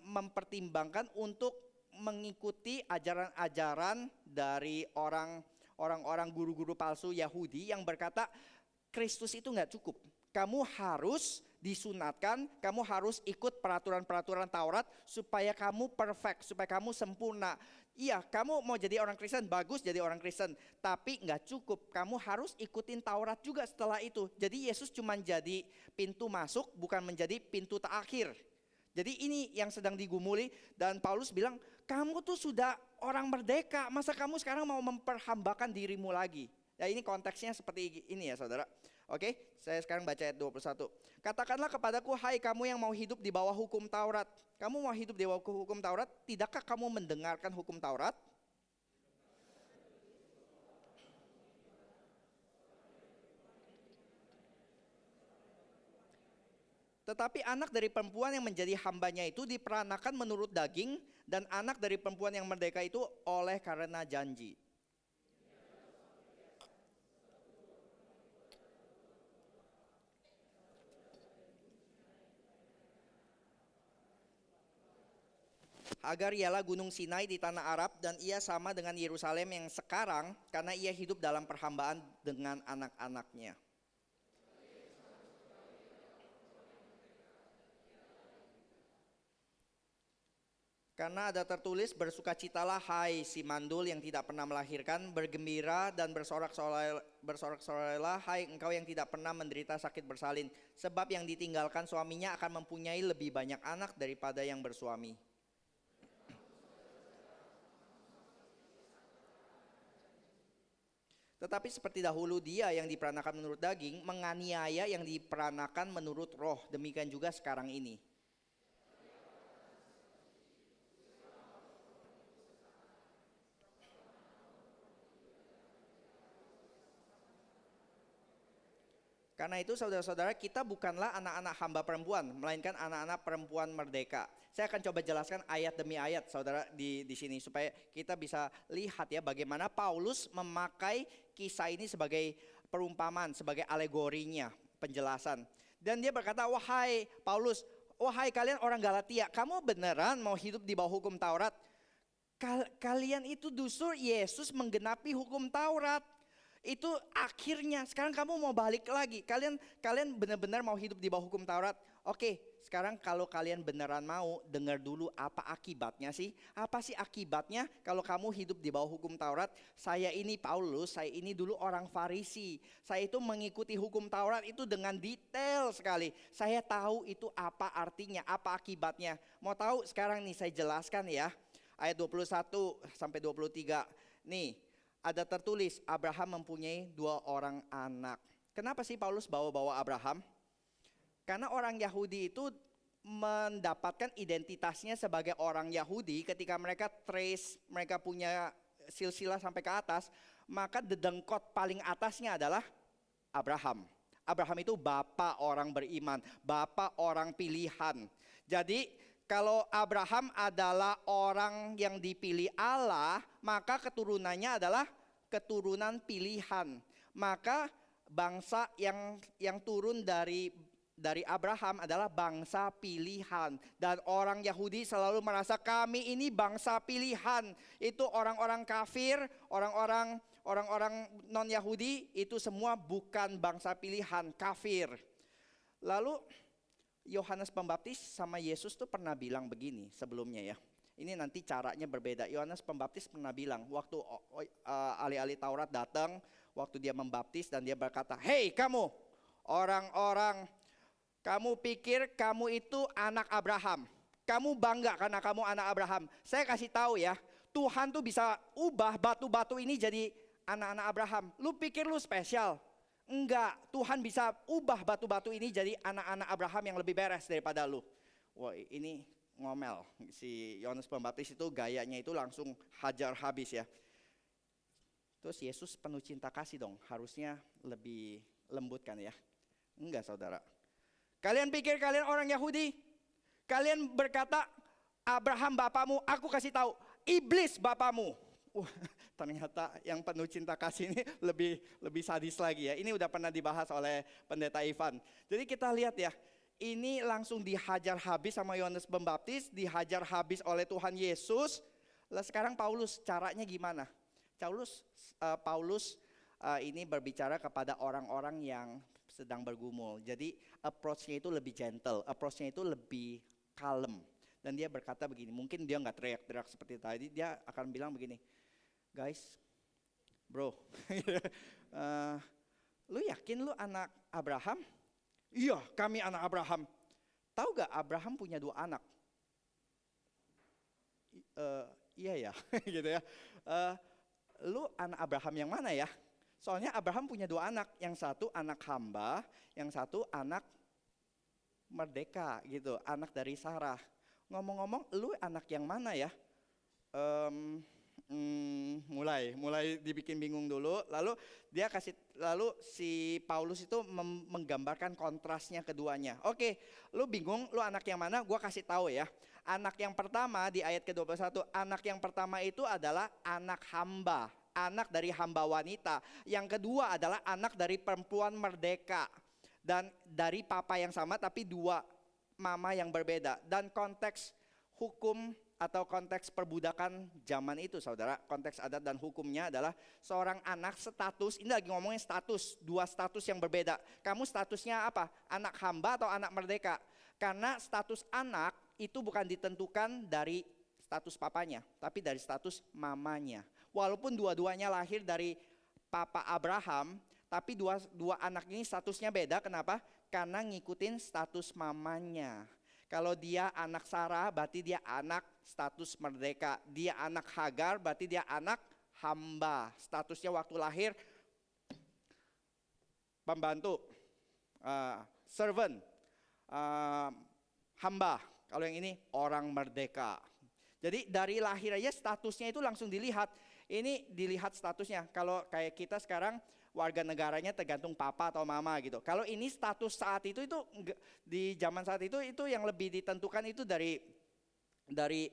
mempertimbangkan untuk mengikuti ajaran-ajaran dari orang-orang guru-guru palsu Yahudi yang berkata Kristus itu nggak cukup. Kamu harus disunatkan, kamu harus ikut peraturan-peraturan Taurat supaya kamu perfect, supaya kamu sempurna. Iya, kamu mau jadi orang Kristen, bagus jadi orang Kristen. Tapi nggak cukup, kamu harus ikutin Taurat juga setelah itu. Jadi Yesus cuma jadi pintu masuk, bukan menjadi pintu terakhir. Jadi ini yang sedang digumuli dan Paulus bilang, kamu tuh sudah orang merdeka, masa kamu sekarang mau memperhambakan dirimu lagi? Ya ini konteksnya seperti ini ya saudara. Oke, saya sekarang baca ayat 21. Katakanlah kepadaku, hai kamu yang mau hidup di bawah hukum Taurat. Kamu mau hidup di bawah hukum Taurat, tidakkah kamu mendengarkan hukum Taurat? Tetapi anak dari perempuan yang menjadi hambanya itu diperanakan menurut daging, dan anak dari perempuan yang merdeka itu oleh karena janji. Hagar ialah gunung Sinai di tanah Arab dan ia sama dengan Yerusalem yang sekarang karena ia hidup dalam perhambaan dengan anak-anaknya. Karena ada tertulis, bersukacitalah hai si mandul yang tidak pernah melahirkan, bergembira dan bersorak-sorailah hai engkau yang tidak pernah menderita sakit bersalin. Sebab yang ditinggalkan suaminya akan mempunyai lebih banyak anak daripada yang bersuami. Tetapi seperti dahulu dia yang diperanakan menurut daging, menganiaya yang diperanakan menurut roh, demikian juga sekarang ini. Karena itu saudara-saudara, kita bukanlah anak-anak hamba perempuan, melainkan anak-anak perempuan merdeka. Saya akan coba jelaskan ayat demi ayat saudara di sini supaya kita bisa lihat ya bagaimana Paulus memakai kisah ini sebagai perumpamaan, sebagai alegorinya, penjelasan. Dan dia berkata, wahai Paulus, wahai kalian orang Galatia, kamu beneran mau hidup di bawah hukum Taurat? Kalian itu justru Yesus menggenapi hukum Taurat. Itu akhirnya sekarang kamu mau balik lagi. Kalian benar-benar mau hidup di bawah hukum Taurat. Oke, sekarang kalau kalian beneran mau, dengar dulu apa akibatnya sih? Apa sih akibatnya kalau kamu hidup di bawah hukum Taurat? Saya ini Paulus, saya ini dulu orang Farisi. Saya itu mengikuti hukum Taurat itu dengan detail sekali. Saya tahu itu apa artinya, apa akibatnya. Mau tahu sekarang nih saya jelaskan ya. Ayat 21 sampai 23. Nih, ada tertulis Abraham mempunyai 2 orang anak. Kenapa sih Paulus bawa-bawa Abraham? Karena orang Yahudi itu mendapatkan identitasnya sebagai orang Yahudi ketika mereka trace, mereka punya silsilah sampai ke atas, maka dedengkot paling atasnya adalah Abraham. Abraham itu bapak orang beriman, bapak orang pilihan. Jadi kalau Abraham adalah orang yang dipilih Allah, maka keturunannya adalah keturunan pilihan. Maka bangsa yang turun dari dari Abraham adalah bangsa pilihan. Dan orang Yahudi selalu merasa kami ini bangsa pilihan. Itu orang-orang kafir, orang-orang non-Yahudi itu semua bukan bangsa pilihan, kafir. Lalu Yohanes Pembaptis sama Yesus tuh pernah bilang begini sebelumnya ya. Ini nanti caranya berbeda. Yohanes Pembaptis pernah bilang waktu ahli-ahli Taurat datang, waktu dia membaptis dan dia berkata, "Hei kamu orang-orang, kamu pikir kamu itu anak Abraham. Kamu bangga karena kamu anak Abraham. Saya kasih tahu ya, Tuhan tuh bisa ubah batu-batu ini jadi anak-anak Abraham. Lu pikir lu spesial? Enggak, Tuhan bisa ubah batu-batu ini jadi anak-anak Abraham yang lebih beres daripada lu." Wah, ini ngomel. Si Yohanes Pembaptis itu gayanya itu langsung hajar habis ya. Terus Yesus penuh cinta kasih dong, harusnya lebih lembut kan ya. Enggak saudara. Kalian pikir kalian orang Yahudi? Kalian berkata Abraham bapamu, aku kasih tahu iblis bapamu. Ternyata yang penuh cinta kasih ini lebih sadis lagi ya. Ini udah pernah dibahas oleh pendeta Ivan. Jadi kita lihat ya, ini langsung dihajar habis sama Yohanes Pembaptis, dihajar habis oleh Tuhan Yesus. Lalu sekarang Paulus caranya gimana? Paulus ini berbicara kepada orang-orang yang sedang bergumul. Jadi approach-nya itu lebih gentle, approach-nya itu lebih kalem. Dan dia berkata begini, mungkin dia nggak teriak-teriak seperti tadi, dia akan bilang begini, guys, bro, lu yakin lu anak Abraham? Iya, kami anak Abraham. Tahu gak Abraham punya 2 anak? Iya ya, gitu ya. Lu anak Abraham yang mana ya? Soalnya Abraham punya 2 anak, yang satu anak hamba, yang satu anak merdeka gitu, anak dari Sarah. Ngomong-ngomong, lu anak yang mana ya? Mulai dibikin bingung dulu. Lalu si Paulus itu menggambarkan kontrasnya keduanya. Oke, lu bingung, lu anak yang mana? Gua kasih tahu ya. Anak yang pertama di ayat ke-21, anak yang pertama itu adalah anak hamba, anak dari hamba wanita. Yang kedua adalah anak dari perempuan merdeka. Dan dari papa yang sama tapi 2 mama yang berbeda. Dan konteks hukum atau konteks perbudakan zaman itu saudara, konteks adat dan hukumnya adalah seorang anak status, ini lagi ngomongin status, 2 status yang berbeda. Kamu statusnya apa? Anak hamba atau anak merdeka? Karena status anak itu bukan ditentukan dari status papanya, tapi dari status mamanya. Walaupun dua-duanya lahir dari papa Abraham, tapi dua anak ini statusnya beda. Kenapa? Karena ngikutin status mamanya. Kalau dia anak Sarah, berarti dia anak status merdeka. Dia anak Hagar, berarti dia anak hamba. Statusnya waktu lahir pembantu, servant, hamba. Kalau yang ini orang merdeka. Jadi dari lahir aja statusnya itu langsung dilihat. Ini dilihat statusnya. Kalau kayak kita sekarang warga negaranya tergantung papa atau mama gitu. Kalau ini status saat itu di zaman saat itu yang lebih ditentukan itu dari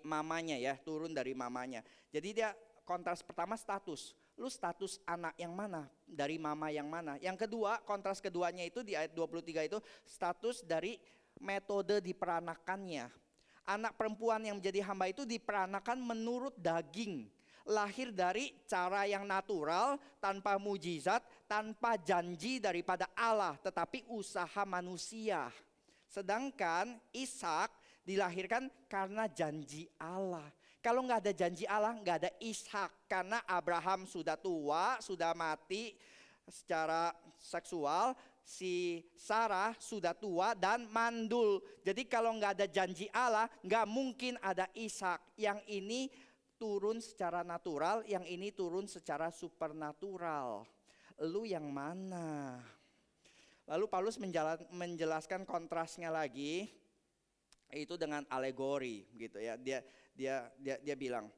mamanya ya, turun dari mamanya. Jadi dia kontras pertama status. Lu status anak yang mana? Dari mama yang mana? Yang kedua, kontras keduanya itu di ayat 23 itu status dari metode diperanakannya. Anak perempuan yang menjadi hamba itu diperanakan menurut daging. Lahir dari cara yang natural, tanpa mujizat, tanpa janji daripada Allah, tetapi usaha manusia. Sedangkan Ishak dilahirkan karena janji Allah. Kalau nggak ada janji Allah, nggak ada Ishak. Karena Abraham sudah tua, sudah mati secara seksual. Si Sarah sudah tua dan mandul. Jadi kalau nggak ada janji Allah, nggak mungkin ada Ishak. Yang ini turun secara natural, yang ini turun secara supernatural. Lu yang mana? Lalu Paulus menjelaskan kontrasnya lagi, itu dengan alegori gitu ya. Dia bilang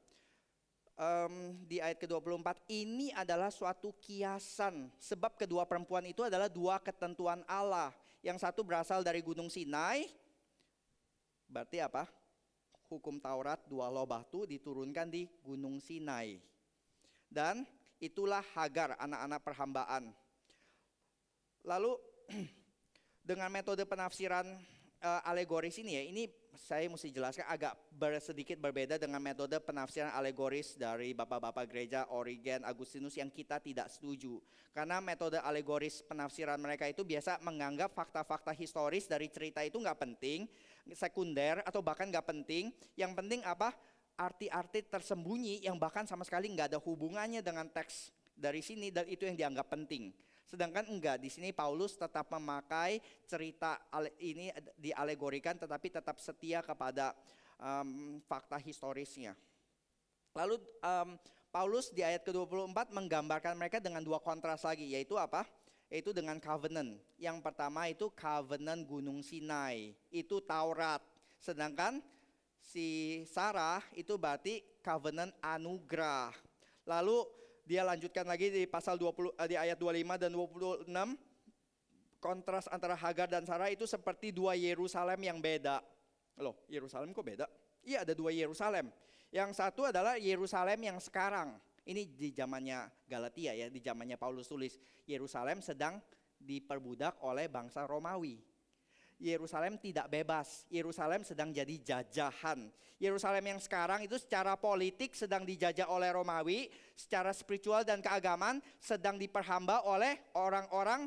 di ayat ke-24, ini adalah suatu kiasan, sebab kedua perempuan itu adalah 2 ketentuan Allah. Yang satu berasal dari Gunung Sinai, berarti apa? Hukum Taurat 2 loh batu diturunkan di Gunung Sinai. Dan itulah Hagar, anak-anak perhambaan. Lalu Dengan metode penafsiran alegoris ini ya, ini saya mesti jelaskan agak sedikit berbeda dengan metode penafsiran alegoris dari bapak-bapak gereja Origen, Agustinus yang kita tidak setuju. Karena metode alegoris penafsiran mereka itu biasa menganggap fakta-fakta historis dari cerita itu nggak penting, sekunder atau bahkan nggak penting. Yang penting apa? Arti-arti tersembunyi yang bahkan sama sekali nggak ada hubungannya dengan teks dari sini, dan itu yang dianggap penting. Sedangkan enggak, di sini Paulus tetap memakai cerita ini dialegorikan tetapi tetap setia kepada fakta historisnya. Lalu Paulus di ayat ke-24 menggambarkan mereka dengan dua kontras lagi, yaitu apa? Yaitu dengan covenant. Yang pertama itu covenant Gunung Sinai, itu Taurat. Sedangkan si Sarah itu berarti covenant anugerah. Lalu dia lanjutkan lagi di pasal 20 di ayat 25 dan 26. Kontras antara Hagar dan Sarah itu seperti dua Yerusalem yang beda. Loh, Yerusalem kok beda? Iya, ada dua Yerusalem. Yang satu adalah Yerusalem yang sekarang. Ini di zamannya Galatia ya, di zamannya Paulus tulis. Yerusalem sedang diperbudak oleh bangsa Romawi. Yerusalem tidak bebas, Yerusalem sedang jadi jajahan. Yerusalem yang sekarang itu secara politik sedang dijajah oleh Romawi, secara spiritual dan keagamaan sedang diperhamba oleh orang-orang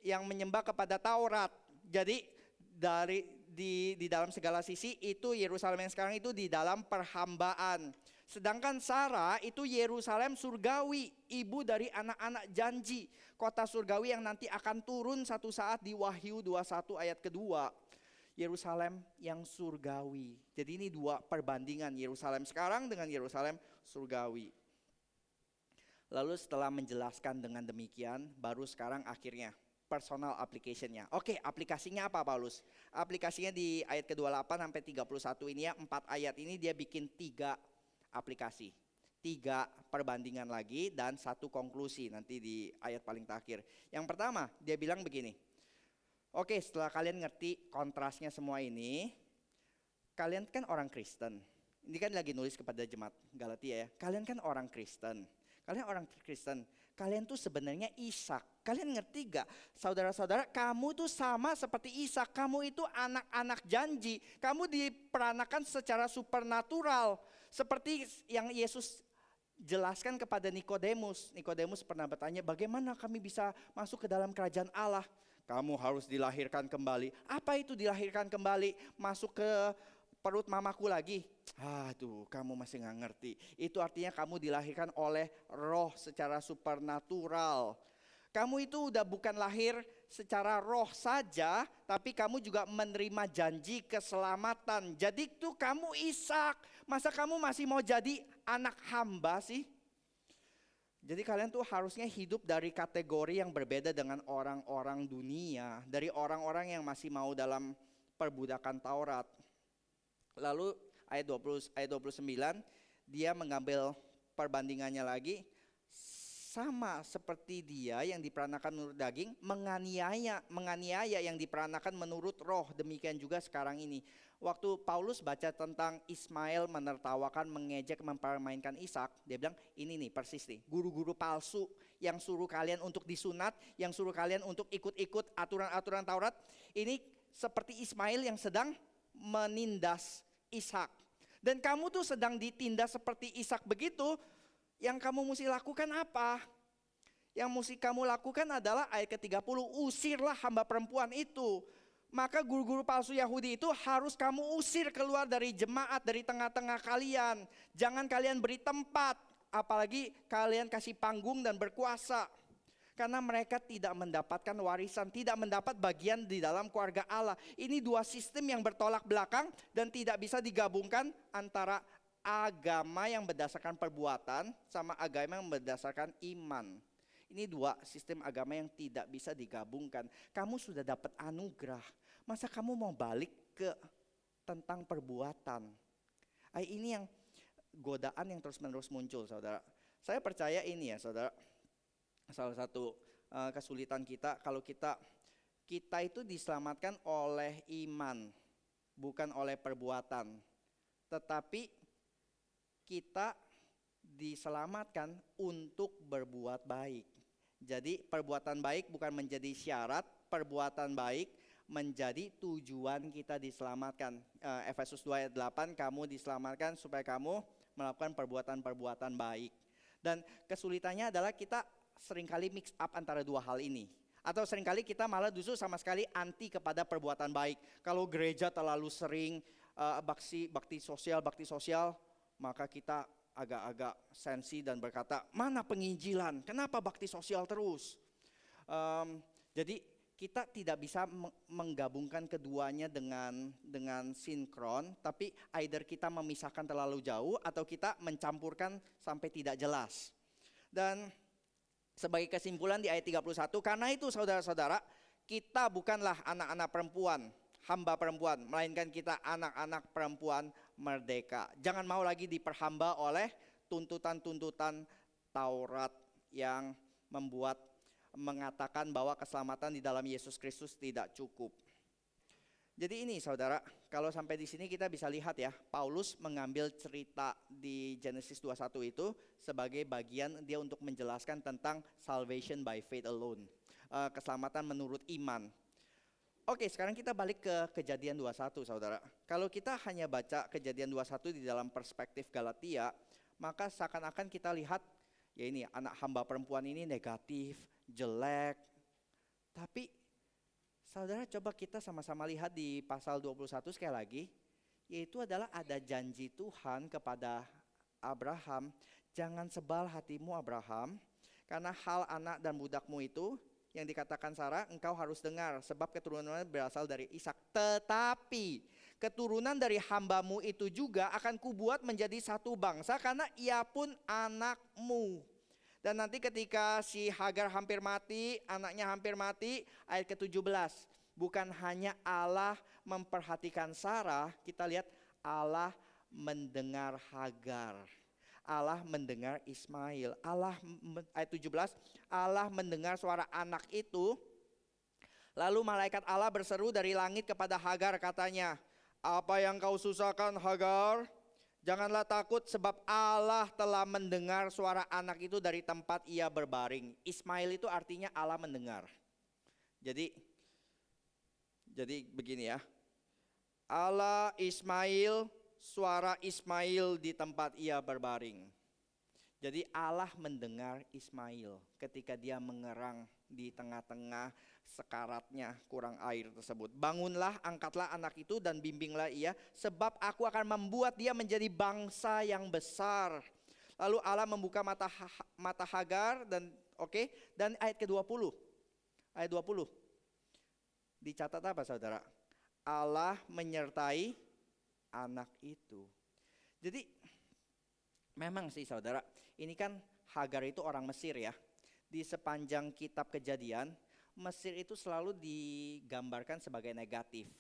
yang menyembah kepada Taurat. Jadi di dalam segala sisi itu Yerusalem yang sekarang itu di dalam perhambaan. Sedangkan Sarah itu Yerusalem surgawi, ibu dari anak-anak janji. Kota surgawi yang nanti akan turun satu saat di Wahyu 21 ayat kedua. Yerusalem yang surgawi. Jadi ini dua perbandingan, Yerusalem sekarang dengan Yerusalem surgawi. Lalu setelah menjelaskan dengan demikian, baru sekarang akhirnya personal application-nya. Oke, aplikasinya apa Paulus? Aplikasinya di ayat ke-28 sampai 31 ini ya, 4 ayat ini dia bikin 3 aplikasi, 3 perbandingan lagi dan 1 konklusi nanti di ayat paling terakhir. Yang pertama dia bilang begini, oke, setelah kalian ngerti kontrasnya semua ini, kalian kan orang Kristen. Ini kan lagi nulis kepada jemaat Galatia ya, kalian kan orang Kristen. Kalian tuh sebenarnya Ishak. Kalian ngerti gak? Saudara-saudara, kamu tuh sama seperti Ishak. Kamu itu anak-anak janji. Kamu diperanakan secara supernatural. Seperti yang Yesus jelaskan kepada Nikodemus. Nikodemus pernah bertanya, bagaimana kami bisa masuk ke dalam kerajaan Allah? Kamu harus dilahirkan kembali. Apa itu dilahirkan kembali? Masuk ke perut mamaku lagi? Aduh, kamu masih gak ngerti. Itu artinya kamu dilahirkan oleh roh secara supernatural. Kamu itu udah bukan lahir secara roh saja, tapi kamu juga menerima janji keselamatan. Jadi itu kamu Ishak. Masa kamu masih mau jadi anak hamba sih? Jadi kalian tuh harusnya hidup dari kategori yang berbeda dengan orang-orang dunia. Dari orang-orang yang masih mau dalam perbudakan Taurat. Lalu ayat 20, ayat 29 dia mengambil perbandingannya lagi. Sama seperti dia yang diperanakan menurut daging, menganiaya yang diperanakan menurut roh. Demikian juga sekarang ini. Waktu Paulus baca tentang Ismail menertawakan, mengejek, mempermainkan Ishak, dia bilang ini nih persis nih, guru-guru palsu yang suruh kalian untuk disunat, yang suruh kalian untuk ikut-ikut aturan-aturan Taurat. Ini seperti Ismail yang sedang menindas Ishak. Dan kamu tuh sedang ditindas seperti Ishak begitu. Yang kamu mesti lakukan apa? Yang mesti kamu lakukan adalah ayat ke-30, usirlah hamba perempuan itu. Maka guru-guru palsu Yahudi itu harus kamu usir keluar dari jemaat, dari tengah-tengah kalian. Jangan kalian beri tempat, apalagi kalian kasih panggung dan berkuasa. Karena mereka tidak mendapatkan warisan, tidak mendapat bagian di dalam keluarga Allah. Ini dua sistem yang bertolak belakang dan tidak bisa digabungkan antara agama yang berdasarkan perbuatan sama agama yang berdasarkan iman. Ini dua sistem agama yang tidak bisa digabungkan. Kamu sudah dapat anugerah, masa kamu mau balik ke tentang perbuatan? Ini yang godaan yang terus-menerus muncul, saudara. Saya percaya ini ya, saudara. Salah satu kesulitan kita kalau kita itu diselamatkan oleh iman, bukan oleh perbuatan. Tetapi kita diselamatkan untuk berbuat baik. Jadi perbuatan baik bukan menjadi syarat, perbuatan baik menjadi tujuan kita diselamatkan. Efesus 2 ayat 8, kamu diselamatkan supaya kamu melakukan perbuatan-perbuatan baik. Dan kesulitannya adalah kita seringkali mix up antara dua hal ini. Atau seringkali kita malah justru sama sekali anti kepada perbuatan baik. Kalau gereja terlalu sering bakti sosial, maka kita agak-agak sensi dan berkata, mana penginjilan? Kenapa bakti sosial terus? Jadi kita tidak bisa menggabungkan keduanya dengan sinkron, tapi either kita memisahkan terlalu jauh atau kita mencampurkan sampai tidak jelas. Dan sebagai kesimpulan di ayat 31, karena itu saudara-saudara, kita bukanlah anak-anak perempuan, hamba perempuan, melainkan kita anak-anak perempuan merdeka. Jangan mau lagi diperhamba oleh tuntutan-tuntutan Taurat yang mengatakan bahwa keselamatan di dalam Yesus Kristus tidak cukup. Jadi ini saudara, kalau sampai di sini kita bisa lihat ya, Paulus mengambil cerita di Genesis 21 itu sebagai bagian dia untuk menjelaskan tentang salvation by faith alone. Keselamatan menurut iman. Oke, sekarang kita balik ke Kejadian 21 saudara. Kalau kita hanya baca Kejadian 21 di dalam perspektif Galatia, maka seakan-akan kita lihat ya ini anak hamba perempuan ini negatif, jelek. Tapi saudara coba kita sama-sama lihat di pasal 21 sekali lagi, yaitu adalah ada janji Tuhan kepada Abraham, jangan sebal hatimu Abraham, karena hal anak dan budakmu itu yang dikatakan Sarah, engkau harus dengar, sebab keturunannya berasal dari Ishak. Tetapi keturunan dari hambamu itu juga akan kubuat menjadi satu bangsa, karena ia pun anakmu. Dan nanti ketika si Hagar hampir mati, anaknya hampir mati, ayat ke-17. Bukan hanya Allah memperhatikan Sarah, kita lihat Allah mendengar Hagar. Allah mendengar Ismail. Ayat 17, Allah mendengar suara anak itu. Lalu malaikat Allah berseru dari langit kepada Hagar, katanya, apa yang kau susahkan Hagar? Janganlah takut, sebab Allah telah mendengar suara anak itu dari tempat ia berbaring. Ismail itu artinya Allah mendengar. Jadi begini ya. Allah Ismail, suara Ismail di tempat ia berbaring. Jadi Allah mendengar Ismail ketika dia mengerang di tengah-tengah sekaratnya kurang air tersebut. Bangunlah, angkatlah anak itu dan bimbinglah ia, sebab aku akan membuat dia menjadi bangsa yang besar. Lalu Allah membuka mata Hagar dan ayat ke-20. Ayat 20. Dicatat apa saudara? Allah menyertai anak itu. Jadi memang sih saudara, ini kan Hagar itu orang Mesir ya. Di sepanjang kitab Kejadian, Mesir itu selalu digambarkan sebagai negatif.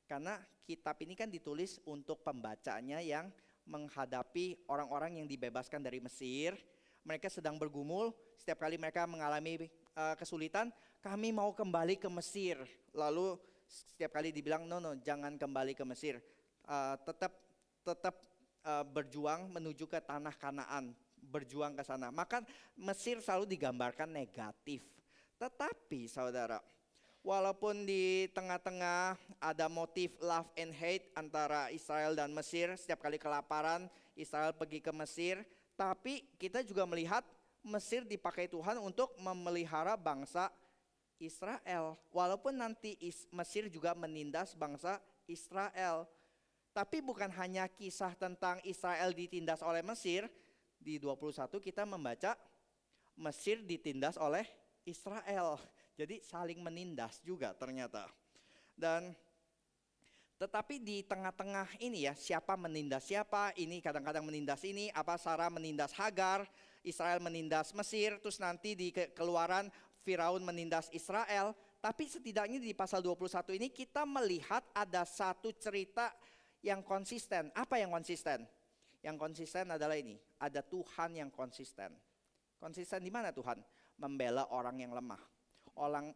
Karena kitab ini kan ditulis untuk pembacanya yang menghadapi orang-orang yang dibebaskan dari Mesir. Mereka sedang bergumul, setiap kali mereka mengalami kesulitan, kami mau kembali ke Mesir. Lalu setiap kali dibilang, no, jangan kembali ke Mesir. Tetap berjuang menuju ke tanah Kanaan, berjuang ke sana. Maka Mesir selalu digambarkan negatif. Tetapi saudara, walaupun di tengah-tengah ada motif love and hate antara Israel dan Mesir, setiap kali kelaparan Israel pergi ke Mesir, tapi kita juga melihat Mesir dipakai Tuhan untuk memelihara bangsa Israel. Walaupun nanti Mesir juga menindas bangsa Israel. Tapi bukan hanya kisah tentang Israel ditindas oleh Mesir. Di 21 kita membaca Mesir ditindas oleh Israel. Jadi saling menindas juga ternyata. Dan tetapi di tengah-tengah ini ya, siapa menindas siapa, ini kadang-kadang menindas ini, Sarah menindas Hagar, Israel menindas Mesir, terus nanti di Keluaran Firaun menindas Israel. Tapi setidaknya di pasal 21 ini kita melihat ada satu cerita yang konsisten. Apa yang konsisten? Yang konsisten adalah ini, ada Tuhan yang konsisten. Konsisten di mana Tuhan? Membela orang yang lemah,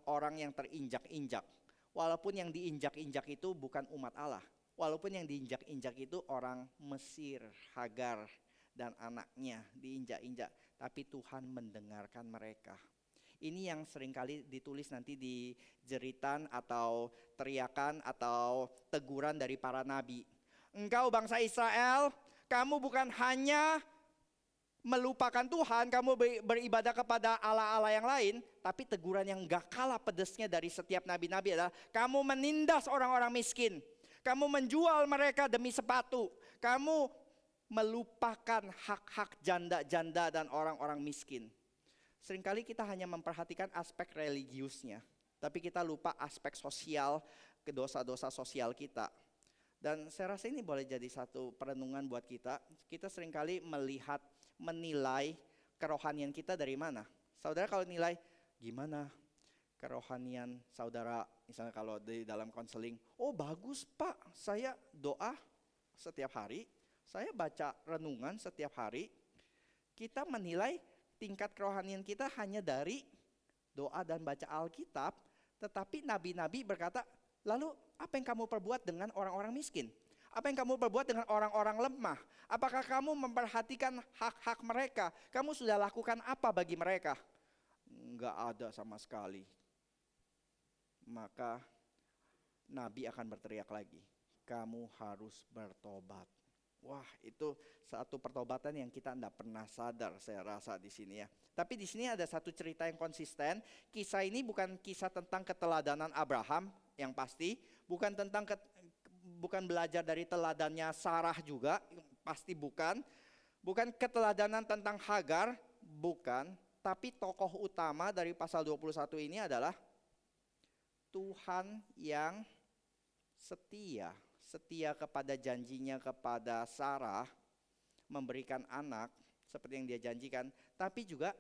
orang yang terinjak-injak. Walaupun yang diinjak-injak itu bukan umat Allah. Walaupun yang diinjak-injak itu orang Mesir, Hagar dan anaknya diinjak-injak. Tapi Tuhan mendengarkan mereka. Ini yang seringkali ditulis nanti di jeritan atau teriakan atau teguran dari para nabi. Engkau bangsa Israel, kamu bukan hanya melupakan Tuhan, kamu beribadah kepada Allah-Allah yang lain, tapi teguran yang gak kalah pedesnya dari setiap nabi-nabi adalah kamu menindas orang-orang miskin. Kamu menjual mereka demi sepatu. Kamu melupakan hak-hak janda-janda dan orang-orang miskin. Seringkali kita hanya memperhatikan aspek religiusnya, tapi kita lupa aspek sosial, dosa-dosa sosial kita. Dan saya rasa ini boleh jadi satu perenungan buat kita. Kita seringkali menilai kerohanian kita dari mana. Saudara kalau nilai, gimana kerohanian saudara, misalnya kalau di dalam konseling, oh bagus Pak, saya doa setiap hari, saya baca renungan setiap hari. Kita menilai tingkat kerohanian kita hanya dari doa dan baca Alkitab, tetapi nabi-nabi berkata, lalu apa yang kamu perbuat dengan orang-orang miskin? Apa yang kamu perbuat dengan orang-orang lemah? Apakah kamu memperhatikan hak-hak mereka? Kamu sudah lakukan apa bagi mereka? Enggak ada sama sekali. Maka Nabi akan berteriak lagi, kamu harus bertobat. Wah, itu satu pertobatan yang kita tidak pernah sadar, saya rasa di sini ya. Tapi di sini ada satu cerita yang konsisten. Kisah ini bukan kisah tentang keteladanan Abraham yang pasti, bukan belajar dari teladannya Sarah juga, pasti bukan. Bukan keteladanan tentang Hagar, bukan. Tapi tokoh utama dari pasal 21 ini adalah Tuhan yang setia kepada janjinya kepada Sarah, memberikan anak seperti yang dia janjikan, tapi juga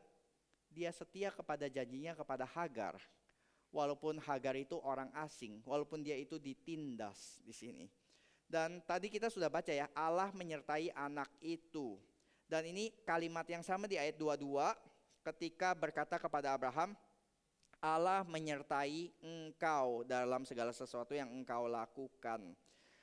dia setia kepada janjinya kepada Hagar. Walaupun Hagar itu orang asing, walaupun dia itu ditindas di sini. Dan tadi kita sudah baca ya, Allah menyertai anak itu. Dan ini kalimat yang sama di ayat 22 ketika berkata kepada Abraham, Allah menyertai engkau dalam segala sesuatu yang engkau lakukan.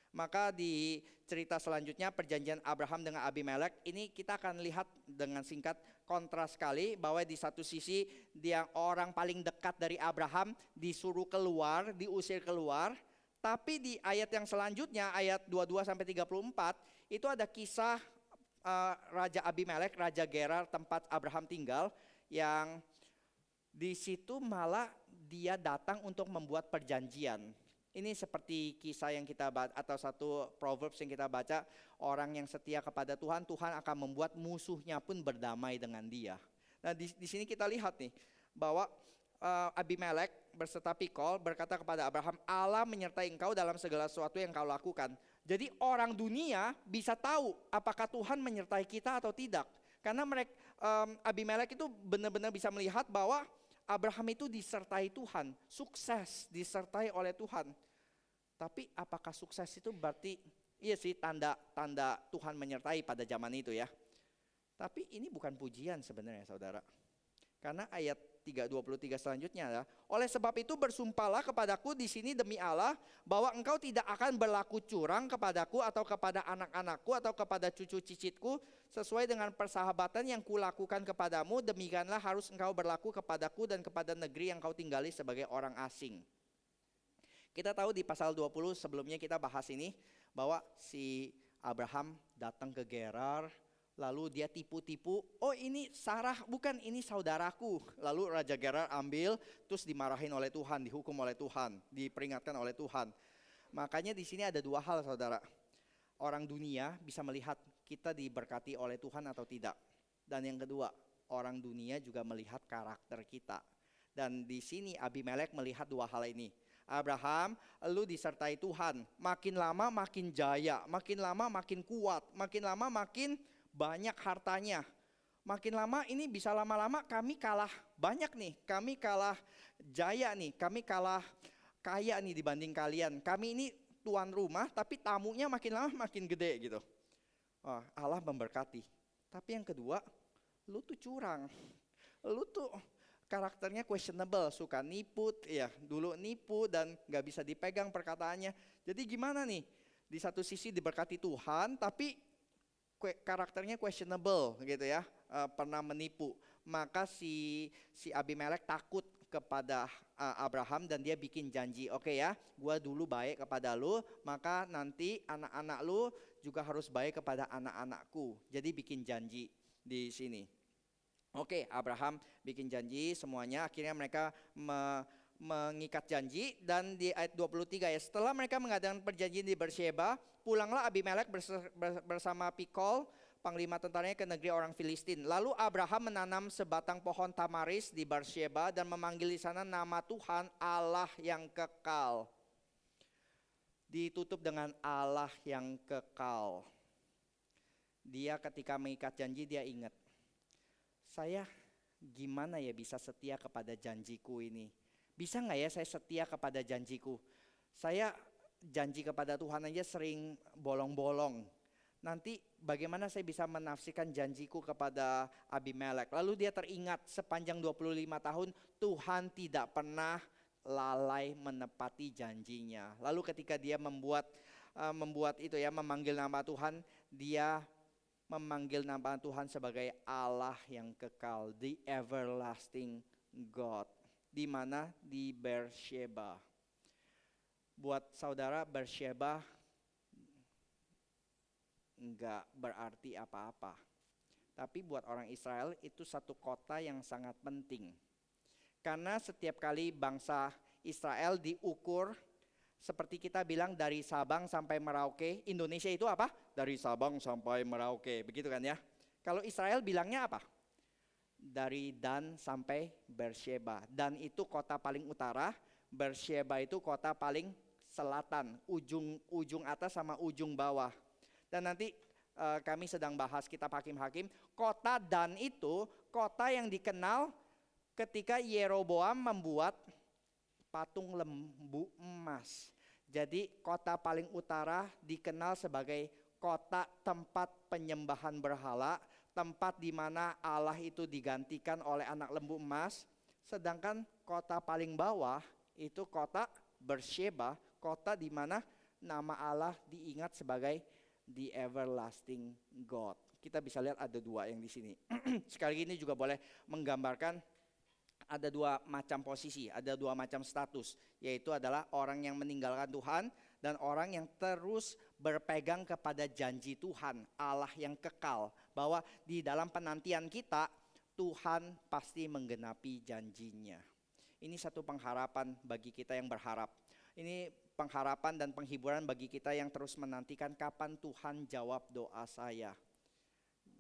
Maka di cerita selanjutnya perjanjian Abraham dengan Abimelek, ini kita akan lihat dengan singkat kontras sekali bahwa di satu sisi dia orang paling dekat dari Abraham disuruh keluar, diusir keluar. Tapi di ayat yang selanjutnya ayat 22 sampai 34 itu ada kisah Raja Abimelek, Raja Gerar tempat Abraham tinggal, yang di situ malah dia datang untuk membuat perjanjian. Ini seperti kisah yang kita baca atau satu Proverbs yang kita baca, orang yang setia kepada Tuhan, Tuhan akan membuat musuhnya pun berdamai dengan dia. Nah di sini kita lihat nih bahwa Abimelek berserta Pikol berkata kepada Abraham, Allah menyertai engkau dalam segala sesuatu yang kau lakukan. Jadi orang dunia bisa tahu apakah Tuhan menyertai kita atau tidak. Karena Abimelek itu benar-benar bisa melihat bahwa Abraham itu disertai Tuhan, sukses disertai oleh Tuhan. Tapi apakah sukses itu berarti, iya sih tanda Tuhan menyertai pada zaman itu ya. Tapi ini bukan pujian sebenarnya saudara. Karena ayat 23 selanjutnya adalah, oleh sebab itu bersumpahlah kepadaku di sini demi Allah bahwa engkau tidak akan berlaku curang kepadaku atau kepada anak-anakku atau kepada cucu cicitku sesuai dengan persahabatan yang kulakukan kepadamu, demikianlah harus engkau berlaku kepadaku dan kepada negeri yang kau tinggali sebagai orang asing. Kita tahu di pasal 20 sebelumnya kita bahas ini bahwa si Abraham datang ke Gerar. Lalu dia tipu-tipu, oh ini Sarah, bukan, ini saudaraku. Lalu Raja Gerar ambil, terus dimarahin oleh Tuhan, dihukum oleh Tuhan, diperingatkan oleh Tuhan. Makanya di sini ada dua hal saudara. Orang dunia bisa melihat kita diberkati oleh Tuhan atau tidak. Dan yang kedua, orang dunia juga melihat karakter kita. Dan di sini Abimelek melihat dua hal ini. Abraham, lu disertai Tuhan, makin lama makin jaya, makin lama makin kuat, makin lama makin banyak hartanya. Makin lama ini bisa lama-lama kami kalah banyak nih. Kami kalah jaya nih. Kami kalah kaya nih dibanding kalian. Kami ini tuan rumah tapi tamunya makin lama makin gede gitu. Oh, Allah memberkati. Tapi yang kedua, lu tuh curang. Lu tuh karakternya questionable, suka nipu, ya dulu nipu dan gak bisa dipegang perkataannya. Jadi gimana nih? Di satu sisi diberkati Tuhan tapi karakternya questionable gitu ya, pernah menipu. maka si Abimelek takut kepada Abraham dan dia bikin janji, oke ya, gua dulu baik kepada lu, maka nanti anak-anak lu juga harus baik kepada anak-anakku. Jadi bikin janji di sini. Oke, Abraham bikin janji semuanya, akhirnya mereka mengikat janji. Dan di ayat 23 ya, setelah mereka mengadakan perjanjian di Beersheba, pulanglah Abimelek bersama Pikol, panglima tentaranya, ke negeri orang Filistin. Lalu Abraham menanam sebatang pohon tamaris di Beersheba dan memanggil di sana nama Tuhan Allah yang kekal. Ditutup dengan Allah yang kekal. Dia ketika mengikat janji dia ingat, saya gimana ya bisa setia kepada janjiku ini? Bisa nggak ya saya setia kepada janjiku? Saya janji kepada Tuhan aja sering bolong-bolong. Nanti bagaimana saya bisa menafsirkan janjiku kepada Abimelek? Lalu dia teringat sepanjang 25 tahun Tuhan tidak pernah lalai menepati janjinya. Lalu ketika dia membuat itu ya, memanggil nama Tuhan, dia memanggil nama Tuhan sebagai Allah yang kekal, the everlasting God. Di mana? Di Beersheba. Buat saudara, Beersheba enggak berarti apa-apa. Tapi buat orang Israel itu satu kota yang sangat penting. Karena setiap kali bangsa Israel diukur, seperti kita bilang dari Sabang sampai Merauke, Indonesia itu apa? Dari Sabang sampai Merauke, begitu kan ya? Kalau Israel bilangnya apa? Dari Dan sampai Beersheba. Dan itu kota paling utara, Beersheba itu kota paling selatan, ujung atas sama ujung bawah. Dan nanti kami sedang bahas kitab Hakim-Hakim, kota Dan itu kota yang dikenal ketika Yeroboam membuat patung lembu emas. Jadi kota paling utara dikenal sebagai kota tempat penyembahan berhala, tempat di mana Allah itu digantikan oleh anak lembu emas. Sedangkan kota paling bawah itu kota Beersheba, kota di mana nama Allah diingat sebagai the everlasting God. Kita bisa lihat ada dua yang di sini. Sekali lagi ini juga boleh menggambarkan ada dua macam posisi, ada dua macam status, yaitu adalah orang yang meninggalkan Tuhan dan orang yang terus berpegang kepada janji Tuhan, Allah yang kekal, bahwa di dalam penantian kita Tuhan pasti menggenapi janjinya. Ini satu pengharapan bagi kita yang berharap. Ini pengharapan dan penghiburan bagi kita yang terus menantikan kapan Tuhan jawab doa saya.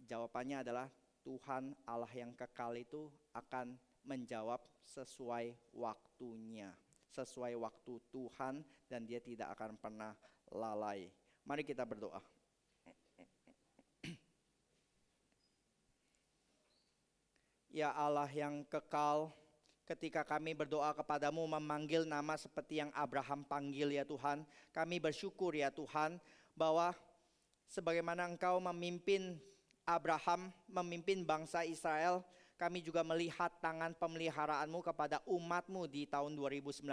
Jawabannya adalah Tuhan Allah yang kekal itu akan menjawab sesuai waktunya, sesuai waktu Tuhan, dan dia tidak akan pernah lalai. Mari kita berdoa. Ya Allah yang kekal, ketika kami berdoa kepadamu memanggil nama seperti yang Abraham panggil ya Tuhan, kami bersyukur ya Tuhan bahwa sebagaimana Engkau memimpin Abraham, memimpin bangsa Israel, kami juga melihat tangan pemeliharaan-Mu kepada umat-Mu di tahun 2019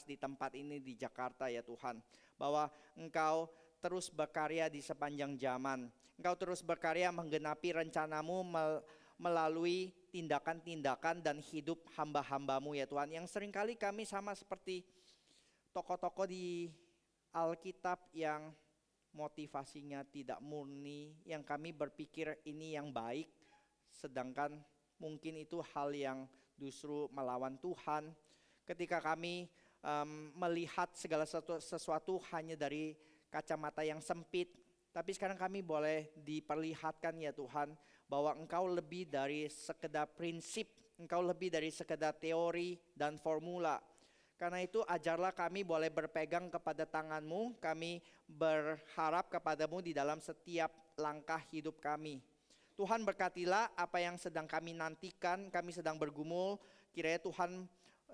di tempat ini di Jakarta ya Tuhan. Bahwa Engkau terus berkarya di sepanjang zaman. Engkau terus berkarya menggenapi rencana-Mu melalui tindakan-tindakan dan hidup hamba-hamba-Mu ya Tuhan. Yang seringkali kami sama seperti tokoh-tokoh di Alkitab yang motivasinya tidak murni, yang kami berpikir ini yang baik, sedangkan mungkin itu hal yang justru melawan Tuhan. Ketika kami melihat segala sesuatu hanya dari kacamata yang sempit, tapi sekarang kami boleh diperlihatkan ya Tuhan bahwa Engkau lebih dari sekedar prinsip, Engkau lebih dari sekedar teori dan formula. Karena itu ajarlah kami boleh berpegang kepada tangan-Mu, kami berharap kepadamu di dalam setiap langkah hidup kami. Tuhan berkatilah apa yang sedang kami nantikan, kami sedang bergumul, kiranya Tuhan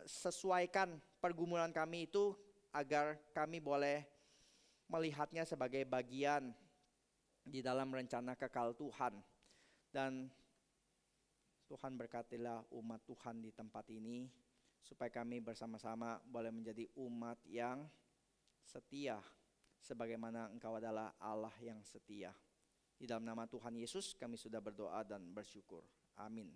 sesuaikan pergumulan kami itu agar kami boleh melihatnya sebagai bagian di dalam rencana kekal Tuhan. Dan Tuhan berkatilah umat Tuhan di tempat ini, supaya kami bersama-sama boleh menjadi umat yang setia, sebagaimana Engkau adalah Allah yang setia. Di dalam nama Tuhan Yesus kami sudah berdoa dan bersyukur. Amin.